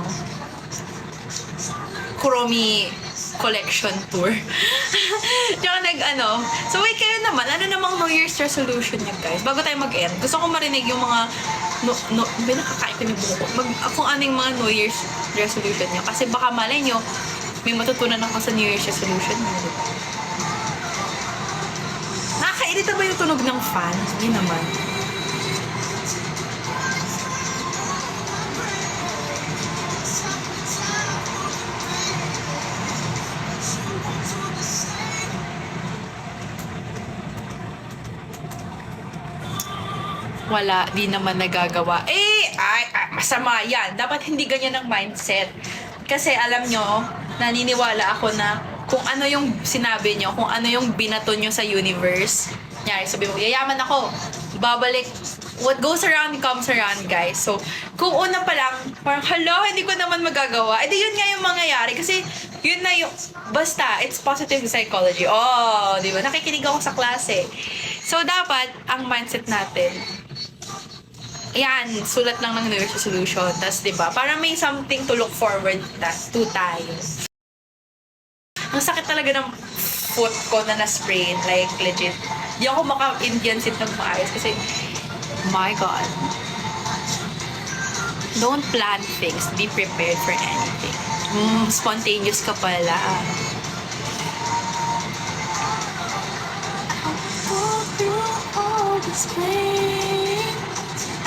Kuromi collection tour. Tsaka nag-ano. So, wait kayo naman. Ano namang New Year's resolution niyo, guys? Bago tayo mag-end. Gusto ko marinig yung mga may nakakain ko yung buko. Kung ano yung mga New Year's resolution niyo. Kasi baka malay nyo, may matutunan ako sa New Year's resolution niyo. Nakakairita ba yung tunog ng fan? Hindi naman. wala, di naman nagagawa. Masama yan. Dapat hindi ganyan ang mindset. Kasi alam nyo, naniniwala ako na kung ano yung sinabi nyo, kung ano yung binato nyo sa universe, nyari, sabi mo, yayaman ako, babalik, what goes around comes around, guys. So, kung una pa lang, parang, hala, hindi ko naman magagawa, edi yun nga yung mangyayari. Kasi, yun na yung, basta, it's positive psychology. Oh, di ba? Nakikinig ako sa klase. So, dapat, ang mindset natin, yan, sulat lang ng New Year's resolution. Tapos, di ba, para may something to look forward to tayo. Ang sakit talaga ng foot ko na na-sprain. Like, legit. Di ako maka-Indian sit ng maayos kasi, my God. Don't plan things. Be prepared for anything. Spontaneous ka pala.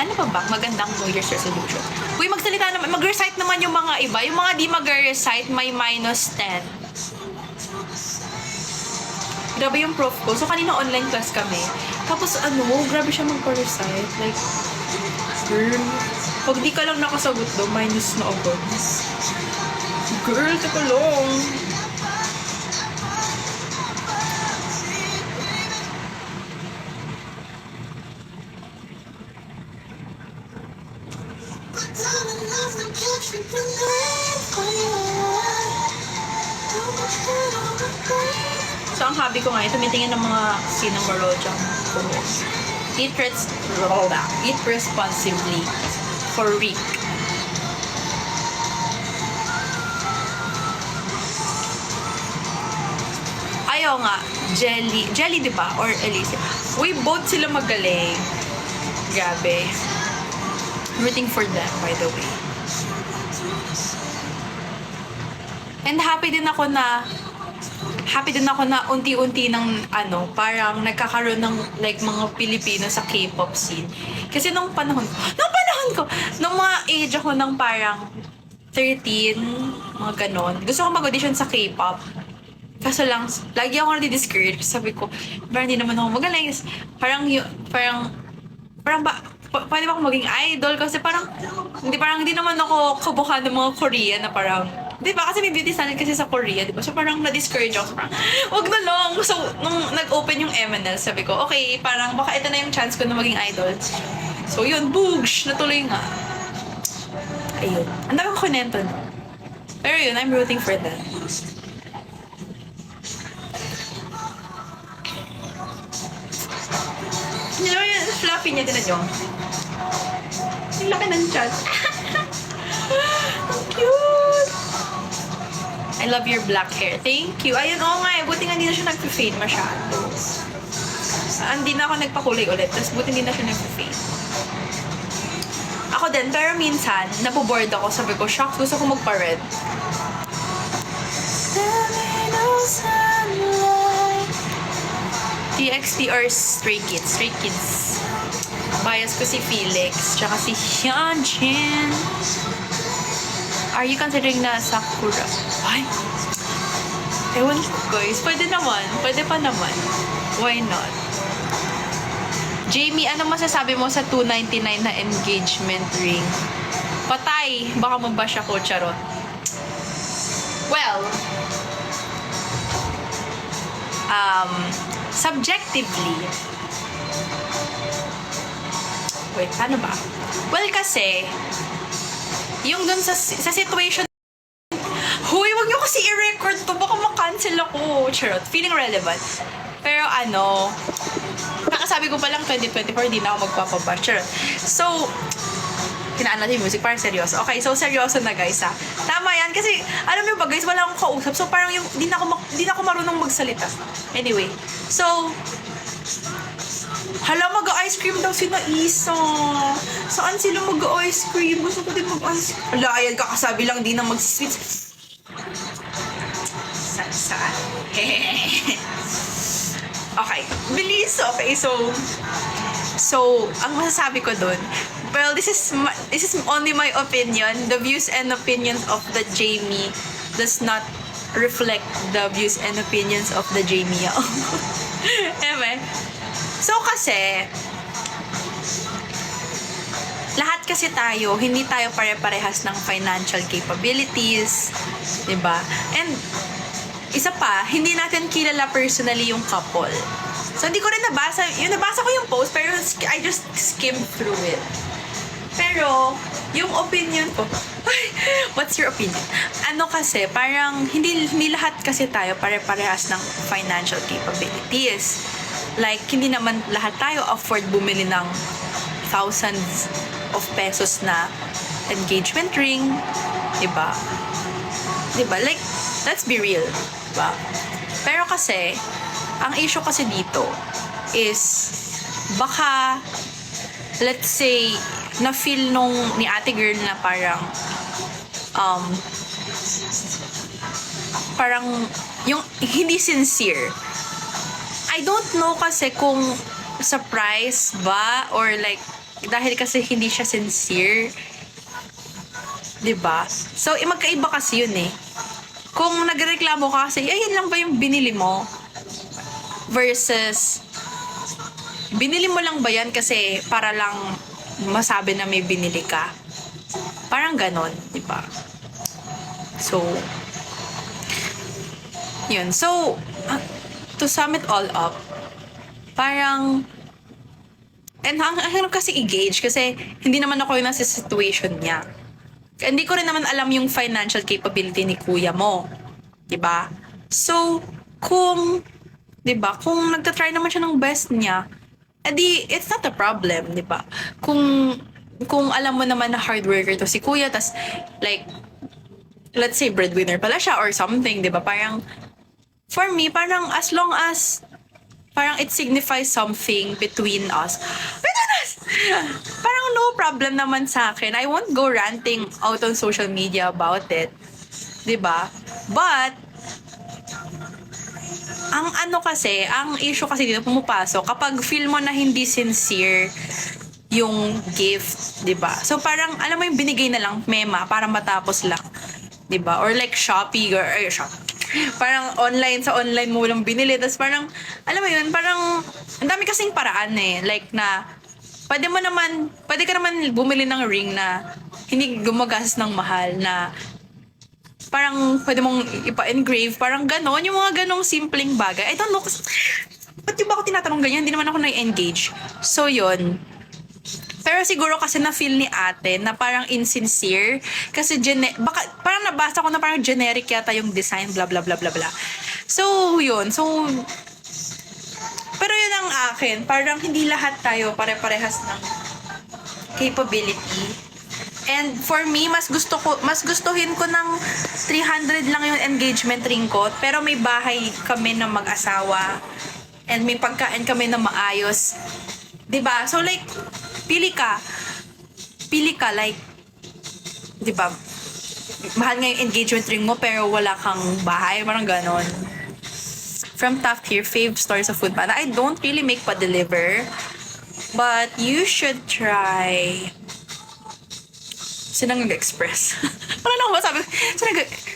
Ano pa ba? Magandang New Year's resolution. Uy, magsalita naman. Mag-recite naman yung mga iba. Yung mga di mag-recite, may -10. Grabe yung prof ko. So, kanina online class kami. Tapos, grabe siya mag-recite. Like, girl, pag di ka lang nakasagot do, minus na agad. Girl, teka lang. So, ang hobby ko ngayon, tumitingin ng mga sinong dyan. Eat responsibly for Rick. Ayaw nga, Jelly diba? Or Elise. Uy, both sila magaling. Grabe. Rooting for them, by the way. And happy din ako na unti-unti ng parang nagkakaroon ng like mga Pilipino sa K-pop scene. Kasi nung panahon ko, nung mga age ako ng parang 13, mga ganon, gusto ko mag-audition sa K-pop. Kaso lang, lagi ako nadi-discourage. Sabi ko, parang hindi naman ako magaling. Parang pwede ba ako maging idol? Kasi parang hindi naman ako kabuka ng mga Korean na parang, di ba? Kasi may beauty standard kasi sa Korea, di ba? So parang na-discourage ako. So parang, wag na lang. So, nung nag-open yung MNL, sabi ko, okay, parang baka ito na yung chance ko na maging idol. So yun, boogsh! Natuloy nga. Ayun. Ang dami ko kinento. Pero yun, I'm rooting for that. You know, yung fluffy niya, tinadyo. Yung laki ng chat. Ang cute! I love your black hair. Thank you. Ayun, nga eh. Buti nga hindi na siya nag-fade masyado. Hindi na ako nagpakulay ulit. Tapos buti hindi na siya nag-fade. Ako din, pero minsan, napoboard ako. Sabi ko, shucks, gusto ko magpa-red. TXT or Stray Kids? Stray Kids. Bias ko si Felix, tsaka si Hyunjin. Are you considering na Sakura? Why? Ewan ko, guys. Pwede naman. Pwede pa naman. Why not? Jamie, ano masasabi mo sa $299 na engagement ring? Patay. Baka mabash ako, charot. Well, subjectively, wait, paano ba? Well, kasi, yung dun sa situation, huy, wag niyo kasi i-record to, baka makancel ako. Charot, feeling relevant. Pero kakasabi ko pa lang 2024, di na ako magpapabash. Charot. So, hinaan natin yung music, parang seryoso. Okay, so seryoso na guys ha. Tama yan, kasi alam mo ba guys, wala akong kausap. So parang yung, di na ako marunong magsalita. Anyway, so, hala, mag-ice cream daw si Naisa. Saan sila mag-ice cream? Gusto ko din mag-ice cream. Hala, ayan, kakasabi lang, di na mag-sweet. Saan? Okay, bilis. Okay, so, ang masasabi ko dun, well, this is only my opinion. The views and opinions of the Jamie does not reflect the views and opinions of the Jamie Yao. Eme. So, kasi, lahat kasi tayo, hindi tayo pare-parehas ng financial capabilities, 'di ba? And isa pa, hindi natin kilala personally yung couple. So, hindi ko rin nabasa. Nabasa ko yung post, pero I just skimmed through it. Pero, yung opinion ko, what's your opinion? Ano kasi, parang hindi lahat kasi tayo pare-parehas ng financial capabilities. Like, hindi naman lahat tayo afford bumili ng thousands of pesos na engagement ring. Diba? Diba? Like, let's be real. Diba? Pero kasi, ang issue kasi dito is, baka, let's say, na-feel ni ate girl na parang, yung hindi sincere. I don't know kasi kung surprise ba or like, dahil kasi hindi siya sincere. Diba? So, magkaiba kasi yun eh. Kung nagreklamo ka kasi, yun lang ba yung binili mo? Versus, binili mo lang ba yan kasi para lang masabi na may binili ka? Parang ganon, di ba? So, yun. So, to sum it all up, parang, and ang kasi i-gauge kasi hindi naman ako yung nasa situation niya. Hindi ko rin naman alam yung financial capability ni kuya mo. 'Di ba? So, kung 'di ba, kung nagta-try naman siya ng best niya, edi it's not a problem, 'di ba? Kung alam mo naman na hard worker to si kuya, tas like let's say breadwinner pala siya or something, 'di ba? Parang for me, parang as long as parang it signifies something between us. Parang no problem naman sa akin. I won't go ranting out on social media about it. 'Di ba? But ang issue kasi dito pumapasok kapag feel mo na hindi sincere yung gift, 'di ba? So parang alam mo yung binigay na lang mema para matapos lang, 'di ba? Or like Shopee or parang online mo lang binili, tapos parang alam mo yun, parang ang dami kasing paraan eh, like na pwede ka naman bumili ng ring na hindi gumagastos ng mahal, na parang pwede mong ipa-engrave, parang ganon, yung mga ganong simpleng bagay. I don't know, ba't yung ba ako tinatanong ganyan? Hindi naman ako na-engage. So, yun. Pero siguro kasi na-feel ni ate na parang insincere. Kasi parang nabasa ko na parang generic yata yung design, blah, blah, blah, blah, blah. So, yun. So, pero yun ang akin. Parang hindi lahat tayo pare-parehas ng capability. And for me, mas gustuhin ko ng 300 lang yung engagement ring ko. Pero may bahay kami ng mag-asawa. And may pagkain kami na maayos. 'Di ba? So like, pili ka like, 'di ba? Mahal nga yung engagement ring mo pero wala kang bahay, parang ganon. From Taft here, fave stores of food panda. I don't really make pa-deliver, but you should try Sinangag Express. Wala na ako masabi.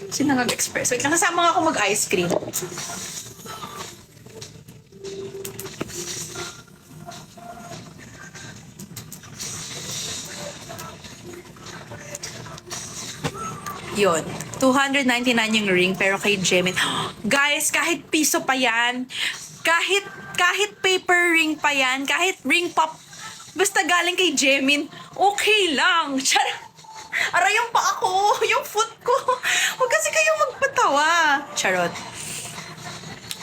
Sinangag Express. Wait lang, kasama nga ako mag-ice cream. Yun. 299 yung ring, pero kay Jemin. Guys, kahit piso pa yan, kahit paper ring pa yan, kahit ring pop, basta galing kay Jemin, okay lang. Aray yung pa ako, yung foot ko. Huwag kasi kayong magpatawa. Charot.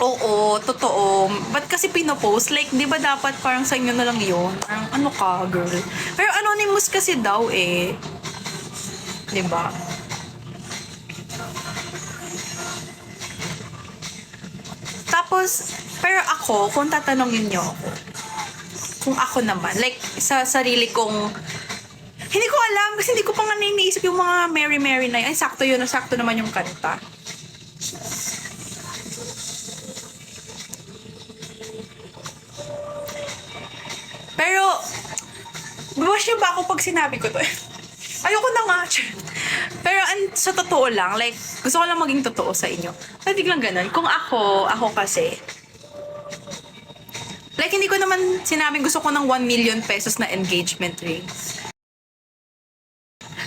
Oo, totoo. Ba't kasi pinopost? Like, di ba dapat parang sa inyo na lang yun? Parang, ano ka, girl? Pero anonymous kasi daw eh. Di ba? Tapos, pero ako, kung tatanungin nyo ako, kung ako naman, like, sa sarili kong, hindi ko alam, kasi hindi ko pa nga naiisip yung mga Mary Mary na yun. Ay, sakto yun, sakto naman yung kanta. Pero, bawas niyo ba ako pag sinabi ko to? Ayoko na nga. Pero sa totoo lang, like, gusto ko lang maging totoo sa inyo. Hindi lang ganun. Kung ako kasi, like, hindi ko naman sinabing gusto ko ng 1 million pesos na engagement ring.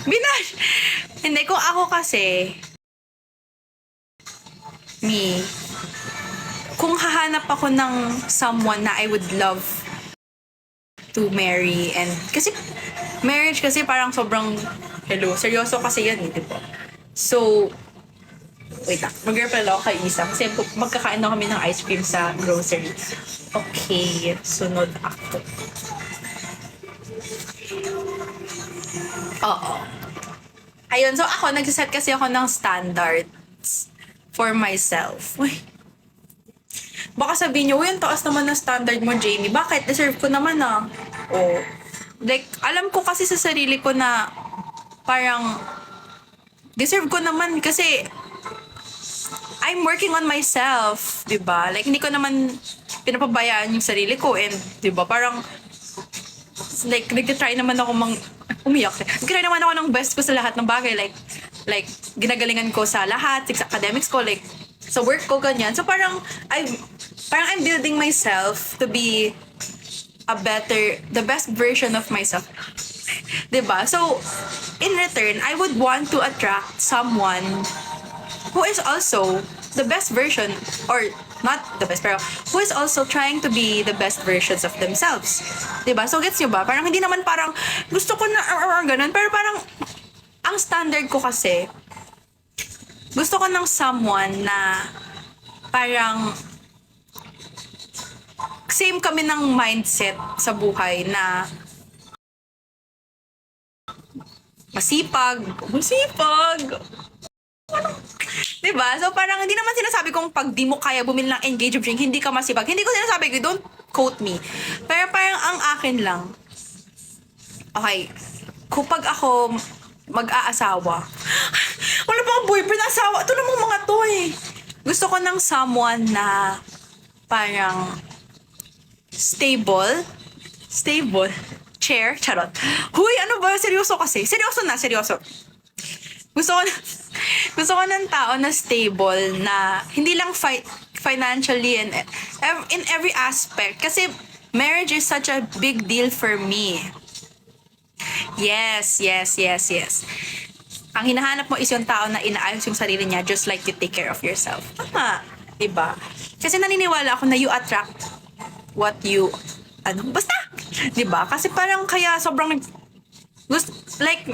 Binash! Hindi, kung ako kasi, kung hahanap ako ng someone na I would love to marry, and kasi marriage kasi parang sobrang, hello, seryoso kasi yan, di ba? So, wait lang, mag-reply ako kay Isa kasi magkakain na kami ng ice cream sa grocery. Okay, sunod ako. Oo. Ayun, so ako, nagsiset kasi ako ng standards for myself. Uy. Baka sabihin niyo, uy, ang taas naman ng standard mo, Jamie. Bakit? Deserve ko naman ah. Oh. Like, alam ko kasi sa sarili ko na parang deserve ko naman kasi I'm working on myself, 'di ba? Like hindi ko naman pinapabayaan yung sarili ko, and 'di ba? Parang like nagte-try naman ako umiyak. Nagte-try naman ako ng best ko sa lahat ng bagay, like ginagalingan ko sa lahat, sa academics ko, like sa work ko ganyan. So parang I'm building myself to be the best version of myself. 'Di ba? So in return, I would want to attract someone who is also the best version, or not the best, pero who is also trying to be the best versions of themselves. Diba? So, gets nyo ba? Parang hindi naman parang gusto ko na ganun, pero parang ang standard ko kasi, gusto ko ng someone na parang same kami ng mindset sa buhay na masipag. Diba? So parang hindi naman sinasabi kong pag di mo kaya bumili ng engagement drink, hindi ka masipag. Hindi ko sinasabi, don't quote me. Pero parang ang akin lang, okay, kapag ako mag-aasawa, wala pa akong boyfriend, asawa, ito namang mga to eh. Gusto ko ng someone na parang stable, charot. Huy, ano ba? Seryoso kasi. Seryoso. Gusto ko ng tao na stable, na hindi lang financially and in every aspect. Kasi marriage is such a big deal for me. Yes. Ang hinahanap mo is yung tao na inaayos yung sarili niya just like you take care of yourself. Tama. Diba? Kasi naniniwala ako na you attract what you, basta. Diba? Kasi parang kaya sobrang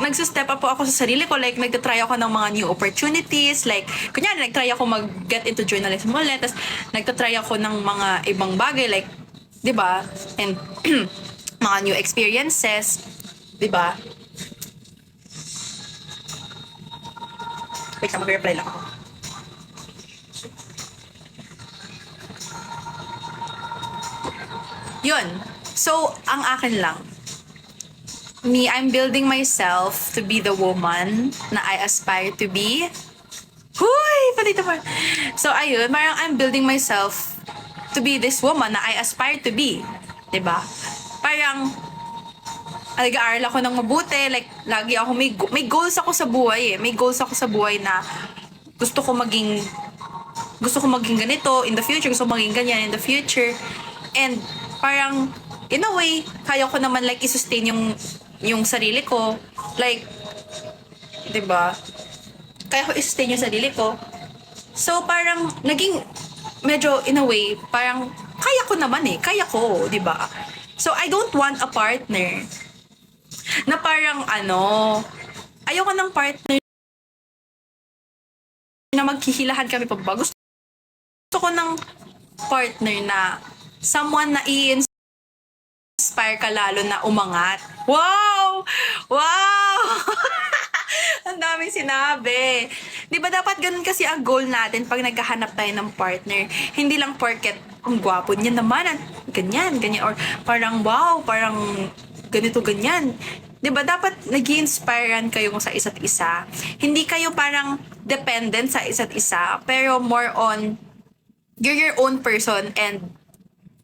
nagsa-step up po ako sa sarili ko, like nagtatry ako ng mga new opportunities, like kunyari nagtry ako mag-get into journalism ulit, tapos nagtatry ako ng mga ibang bagay, like 'di ba, and mga new experiences, 'di ba? Wait, mag-reply lang ako. Yun, so ang akin lang, I'm building myself to be the woman na I aspire to be. Huy! Palito pa. So, ayun, parang I'm building myself to be this woman na I aspire to be. 'Di ba? Parang, nag-aaral ako ng mabuti. Like, lagi ako, may goals ako sa buhay eh. May goals ako sa buhay na gusto ko maging ganito in the future. Gusto ko maging ganyan in the future. And, parang, in a way, kaya ko naman like i-sustain yung sarili ko, like, 'di ba? Kaya ko i-sustain yung sarili ko. So parang naging medyo in a way, parang kaya ko naman eh, kaya ko, 'di ba? So I don't want a partner na parang ayoko ng partner na maghihilahan kami pababa. Gusto ko ng partner na someone na inspire ka lalo na umangat. Wow! Ang daming sinabi. Di ba dapat ganun kasi ang goal natin pag naghahanap tayo ng partner? Hindi lang porket ang gwapo niya naman, ganyan, or parang wow, parang ganito, ganyan. Di ba dapat nag-i-inspirean kayo sa isa't isa? Hindi kayo parang dependent sa isa't isa, pero more on you're your own person, and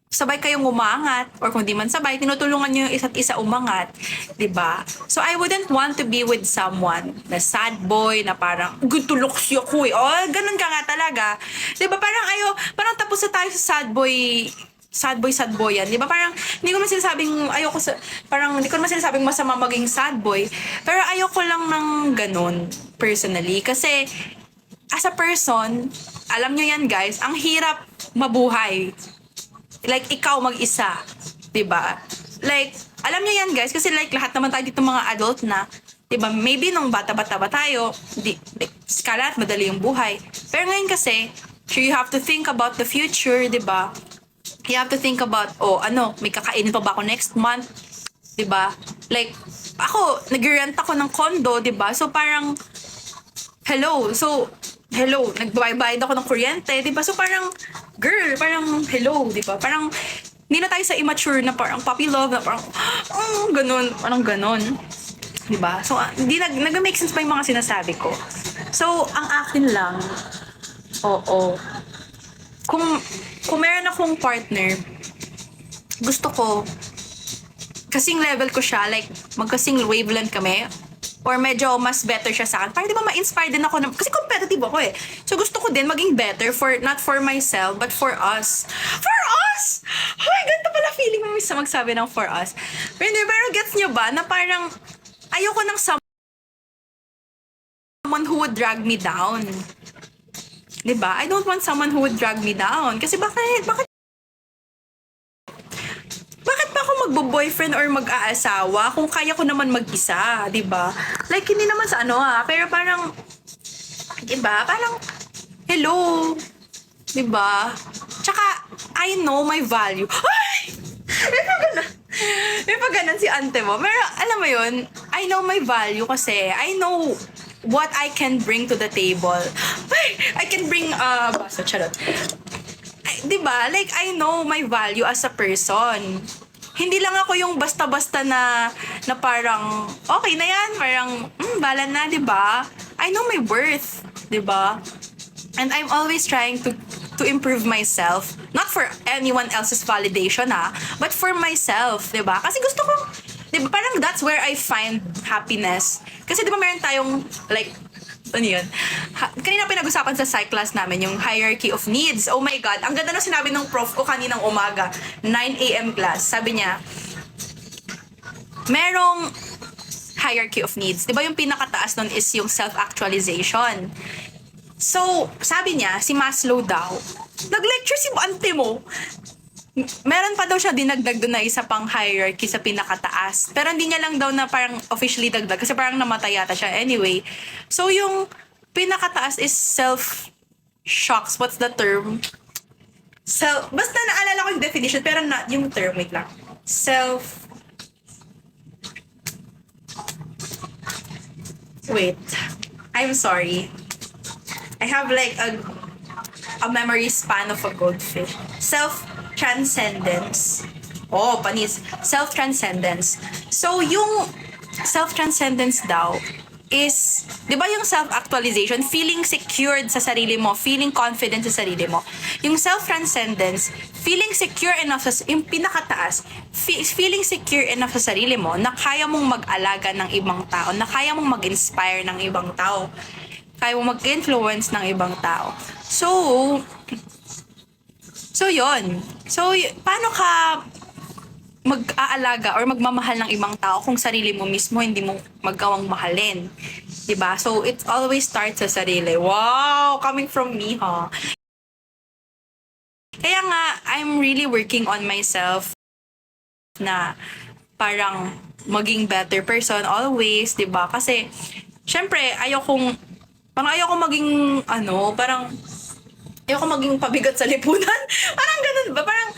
sabay kayong umangat, or kung di man sabay, tinutulungan nyo yung isa't isa umangat, 'di ba? So I wouldn't want to be with someone na sad boy, na parang gutulok siya ko eh. Oh, ganun ka nga talaga. 'Di ba? Parang parang tapos na tayo sa sad boy yan. Di ba? Parang, hindi ko naman sinasabing, ayoko sa, parang, hindi ko naman sinasabing masama maging sad boy. Pero ayoko lang ng ganun, personally. Kasi, as a person, alam nyo yan guys, ang hirap mabuhay. Like, ikaw mag-isa. Diba? Like, alam nyo yan guys, kasi like, lahat naman tayo dito mga adult na, diba, maybe nung bata-bata ba tayo, like, skala at madali yung buhay. Pero ngayon kasi, you have to think about the future, diba? You have to think about, may kakainin pa ba ako next month? Diba? Like, ako, nag-rent ako ng condo, diba? So, parang, hello, nagbayad ako ng kuryente, diba? So, parang, girl, parang, hello, diba? Parang, hindi na tayo sa immature na parang puppy love, na parang, parang ganun. Diba? So, hindi nag-make sense pa yung mga sinasabi ko. So, ang akin lang, kung meron akong partner, gusto ko, kasing level ko siya, like, magkasing wavelength kami, or medyo mas better siya sa akin. Parang di ba ma-inspire din ako, kasi competitive ako eh. So gusto ko din maging better, not for myself, but for us. For us! Ay, ganito pala feeling mo magsabi ng for us. Pero gets nyo ba, na parang, ayoko ng someone who would drag me down. Diba? I don't want someone who would drag me down. Kasi bakit pa ako magbo-boyfriend or mag-aasawa kung kaya ko naman mag-isa, diba? Like, hindi naman sa pero parang, diba? Parang, hello, diba? Tsaka, I know my value. Ay! May pag-ganon si ante mo. Pero, alam mo yun, I know my value kasi I know what I can bring to the table. Ay, I can bring, basta, charot. Diba? Like, I know my value as a person. Hindi lang ako yung basta-basta na parang, okay na yan, parang, bala na, diba? I know my worth, diba? And I'm always trying to improve myself. Not for anyone else's validation, but for myself, diba? Kasi gusto ko, diba, parang that's where I find happiness. Kasi diba meron tayong, like, ano yun? Kanina pinag-usapan sa psych class namin, yung hierarchy of needs. Oh my God, ang ganda na sinabi ng prof ko kaninang umaga, 9 a.m. class. Sabi niya, merong hierarchy of needs. Diba yung pinakataas nun is yung self-actualization. So, sabi niya, si Maslow daw, nag-lecture si ante mo. Meron pa daw siya dinagdag doon na isa pang hierarchy sa pinakataas. Pero hindi niya lang daw na parang officially dagdag kasi parang namatay yata siya anyway. So, yung pinakataas is self-shocks. What's the term? Basta naalala ko yung definition pero not yung term. Wait lang. Wait. I'm sorry. I have like a memory span of a goldfish. Self-transcendence. Oh, panis. Self-transcendence. So, yung self-transcendence daw is, di ba yung self-actualization, feeling secured sa sarili mo, feeling confident sa sarili mo. Yung self-transcendence, feeling secure enough yung pinakataas, feeling secure enough sa sarili mo na kaya mong mag-alaga ng ibang tao, na kaya mong mag-inspire ng ibang tao, kaya mong mag-influence ng ibang tao. So, yun. So, paano ka mag-aalaga or magmamahal ng ibang tao kung sarili mo mismo hindi mo magawang mahalin? Diba? So, it always starts sa sarili. Wow! Coming from me, ha? Kaya nga, I'm really working on myself na parang maging better person always, diba? Kasi, syempre, ayokong maging, parang maging pabigat sa lipunan. Parang ganun ba? Parang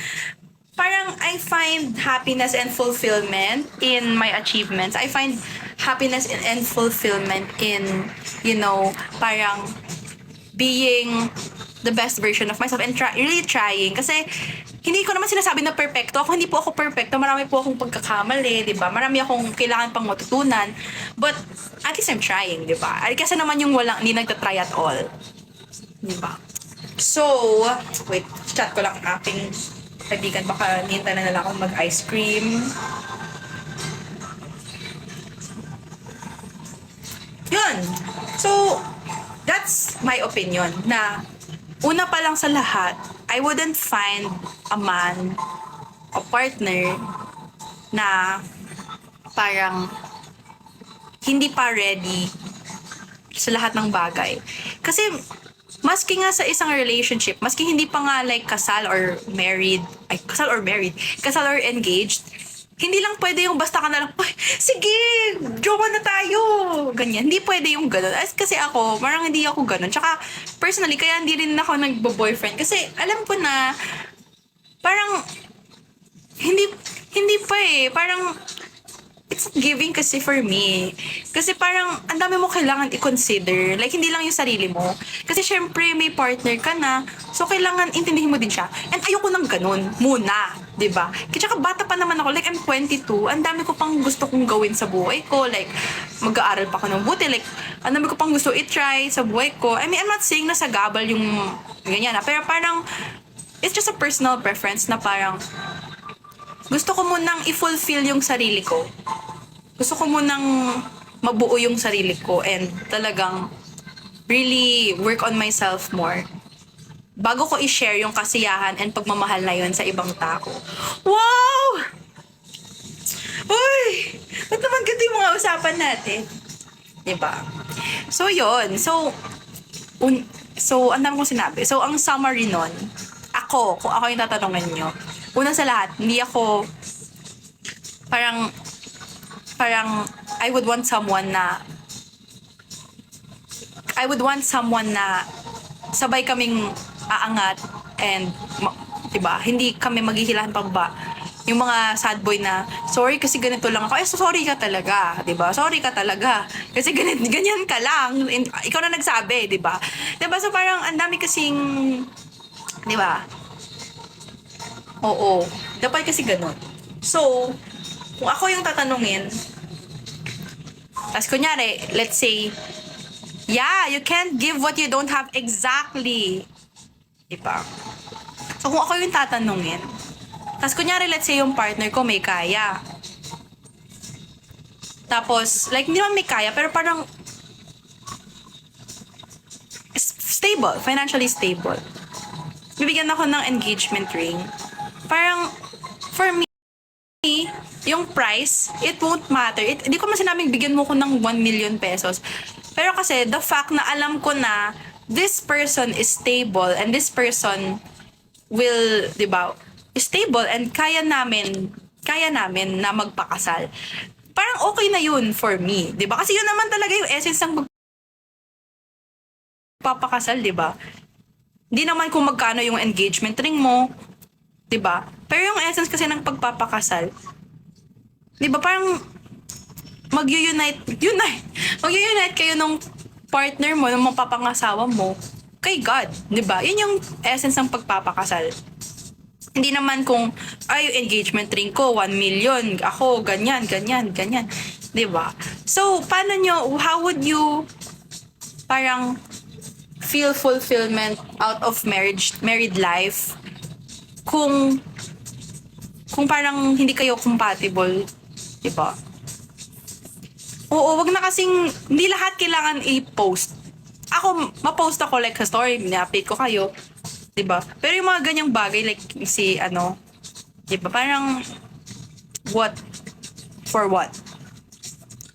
I find happiness and fulfillment in my achievements. I find happiness and fulfillment in, parang being the best version of myself and really trying. Kasi, hindi ko naman sinasabi na perfecto. Hindi po ako perfecto. Marami po akong pagkakamali, di ba? Marami akong kailangan pang matutunan. But, at least I'm trying, di ba? Kasi naman yung hindi nagtatry at all. Di ba? So, wait, chat ko lang ang aking kaibigan. Baka nihintay na nila akong mag-ice cream. Yun. So, that's my opinion na una pa lang sa lahat, I wouldn't find a man, a partner na parang hindi pa ready sa lahat ng bagay. Kasi maski nga sa isang relationship, maski hindi pa nga like kasal or engaged, hindi lang pwede yung basta ka na lang, "Ay, sige, jowa na tayo." Ganyan. Hindi pwede yung ganun. Kasi ako, parang hindi ako ganun. Tsaka, personally, kaya hindi rin ako nagbo-boyfriend. Kasi alam ko na, parang, hindi, hindi pa eh. Parang, it's not giving kasi for me. Kasi parang, ang dami mo kailangan i-consider. Like, hindi lang yung sarili mo. Kasi syempre, may partner ka na. So, kailangan intindihin mo din siya. And ayoko nang ganun. Muna. 'Di ba? Tsaka bata pa naman ako. Like, I'm 22. Ang dami ko pang gusto kong gawin sa buhay ko. Like, mag-aaral pa ako ng buti. Like, ang dami ko pang gusto i-try sa buhay ko. I mean, I'm not saying na sa gabal yung ganyan na. Pero parang, it's just a personal preference na parang, gusto ko munang i-fulfill yung sarili ko. Gusto ko munang mabuo yung sarili ko and talagang really work on myself more bago ko i-share yung kasiyahan and pagmamahal na yun sa ibang tao. Wow! Uy! Ba't naman ganda yung mga usapan natin? Diba? So, yun. So, ang dami kong sinabi. So, ang summary nun, kung ako yung tatanungin nyo, una sa lahat, hindi ako parang I would want someone na sabay kaming aangat and diba, hindi kami maghihilahan pa ba yung mga sad boy na sorry kasi ganito lang ako. Sorry ka talaga, diba? Sorry ka talaga. Kasi ganyan ka lang. Ikaw na nagsabi, diba? Diba? So parang ang dami kasing, diba? Oo. Dapat kasi ganun. So, kung ako yung tatanungin, tas kunyari, let's say, yeah, you can't give what you don't have exactly. Diba? So, kung ako yung tatanungin, tas kunyari, let's say, yung partner ko may kaya. Tapos, like, hindi naman may kaya, pero parang stable, financially stable. Bibigyan ako ng engagement ring. Parang, for me, yung price, it won't matter. Hindi ko man sinabing bigyan mo ko ng 1 million pesos. Pero kasi, the fact na alam ko na this person is stable and this person will, di ba, stable and kaya namin na magpakasal. Parang okay na yun for me. Di ba? Kasi yun naman talaga yung essence ng magpapakasal, di ba? Hindi naman kung magkano yung engagement ring mo, 'di ba? Pero yung essence kasi ng pagpapakasal, 'di ba, parang mag-unite kayo ng partner mo, ng mapapangasawa mo kay God, 'di ba? Yun yung essence ng pagpapakasal. Hindi naman kung ay engagement ring ko 1 million, ako ganyan, 'di ba? So, how would you parang feel fulfillment out of married life kung parang hindi kayo compatible, 'di ba? Oo, wag na kasing hindi lahat kailangan i-post. Ako, ma-post ako like sa story, ni-update ko kayo, 'di ba? Pero yung mga ganyang bagay like 'di ba? Parang what for what?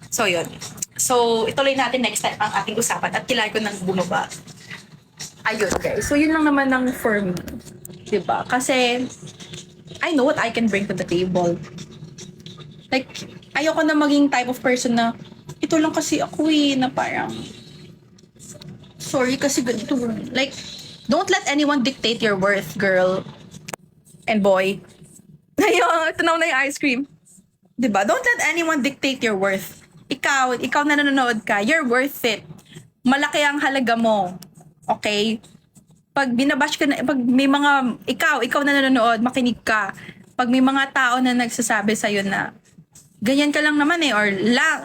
So, yun. So, ituloy natin next time ang ating usapan at kailangan ko nang bumaba. Ayun, guys. So, yun lang naman ng for me. Diba? Kasi, I know what I can bring to the table. Like, ayoko na maging type of person na, ito lang kasi ako na parang, sorry kasi ganito. Like, don't let anyone dictate your worth, girl. And boy. Ayun, ito na yung ice cream. Diba? Don't let anyone dictate your worth. Ikaw na nanonood ka, you're worth it. Malaki ang halaga mo. Okay? Pag binabash ka na, pag may mga, ikaw na nanonood, makinig ka. Pag may mga tao na nagsasabi sa'yo na, ganyan ka lang naman or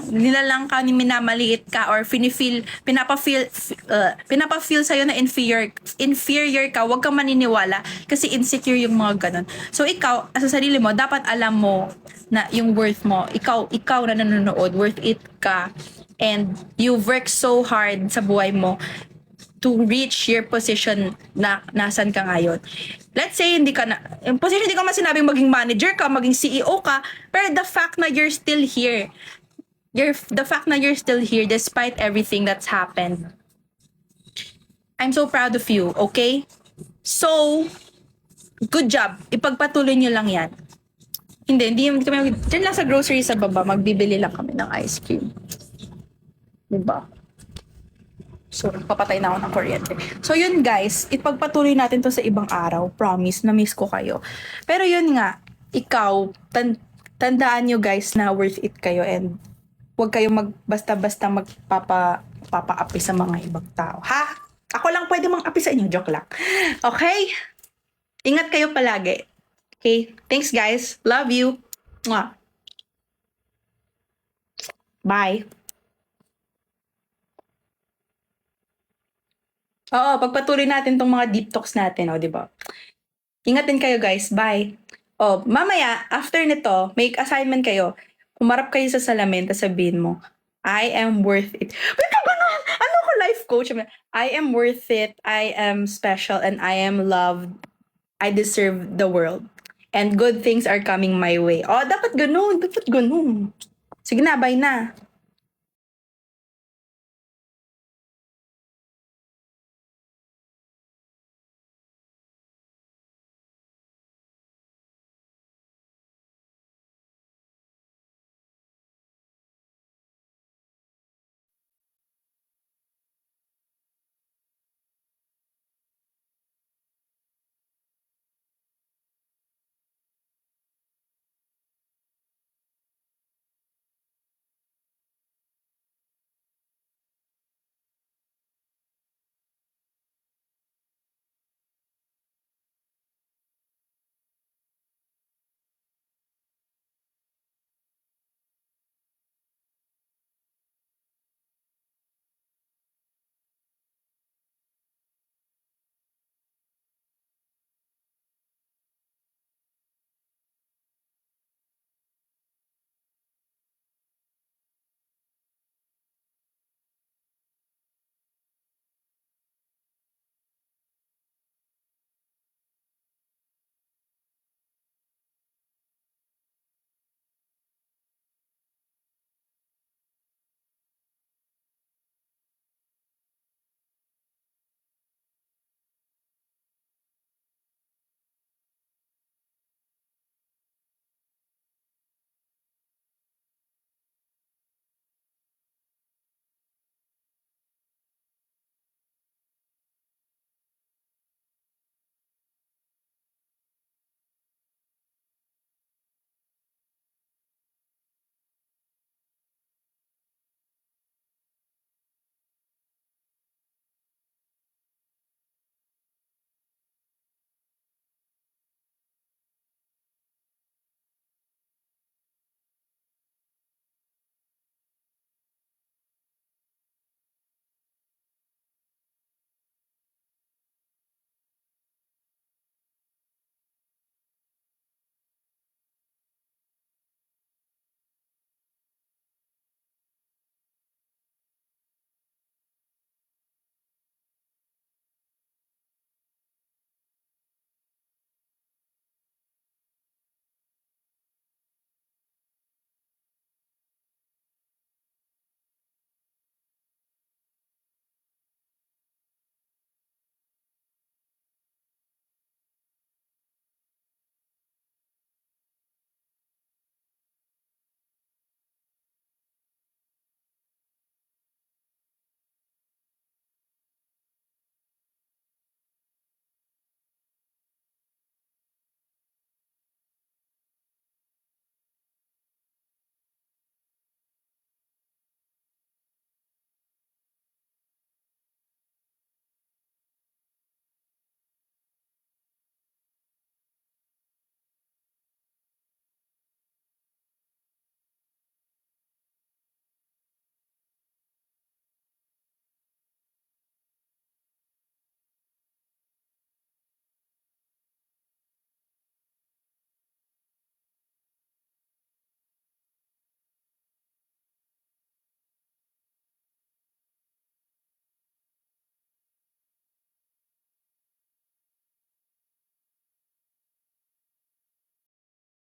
nilalang ka, minamaliit ka, or pinapa-feel sa'yo na inferior ka, huwag kang maniniwala, kasi insecure yung mga ganun. So, ikaw, sa sarili mo, dapat alam mo na yung worth mo, ikaw na nanonood, worth it ka, and you work so hard sa buhay mo, to reach your position na nasan ka ngayon. Let's say hindi ka na, yung position hindi ka man sinabing maging manager ka, maging CEO ka, pero the fact na you're still here, the fact na you're still here despite everything that's happened, I'm so proud of you, okay? So, good job. Ipagpatuloy nyo lang yan. Hindi kami, dyan lang sa grocery sa baba, magbibili lang kami ng ice cream. Diba? So, papatay na ako ng kuryente. So, yun guys, ipagpatuloy natin to sa ibang araw. Promise, na-miss ko kayo. Pero yun nga, ikaw, tandaan nyo guys na worth it kayo and huwag kayo basta-basta magpapa-api sa mga ibang tao. Ha? Ako lang pwede mang-api sa inyo. Joke lang. Okay? Ingat kayo palagi. Okay? Thanks guys. Love you. Mwah. Bye. Oo, pagpatuloy natin tong mga deep talks natin, di ba? Ingat din kayo guys. Bye. Mamaya, after nito, make assignment kayo. Umarap kayo sa salamin, tapos sabihin mo, I am worth it. Wait ka ganun! Ano ko life coach? I am worth it, I am special, and I am loved. I deserve the world. And good things are coming my way. Dapat ganun. Sige na, bye na.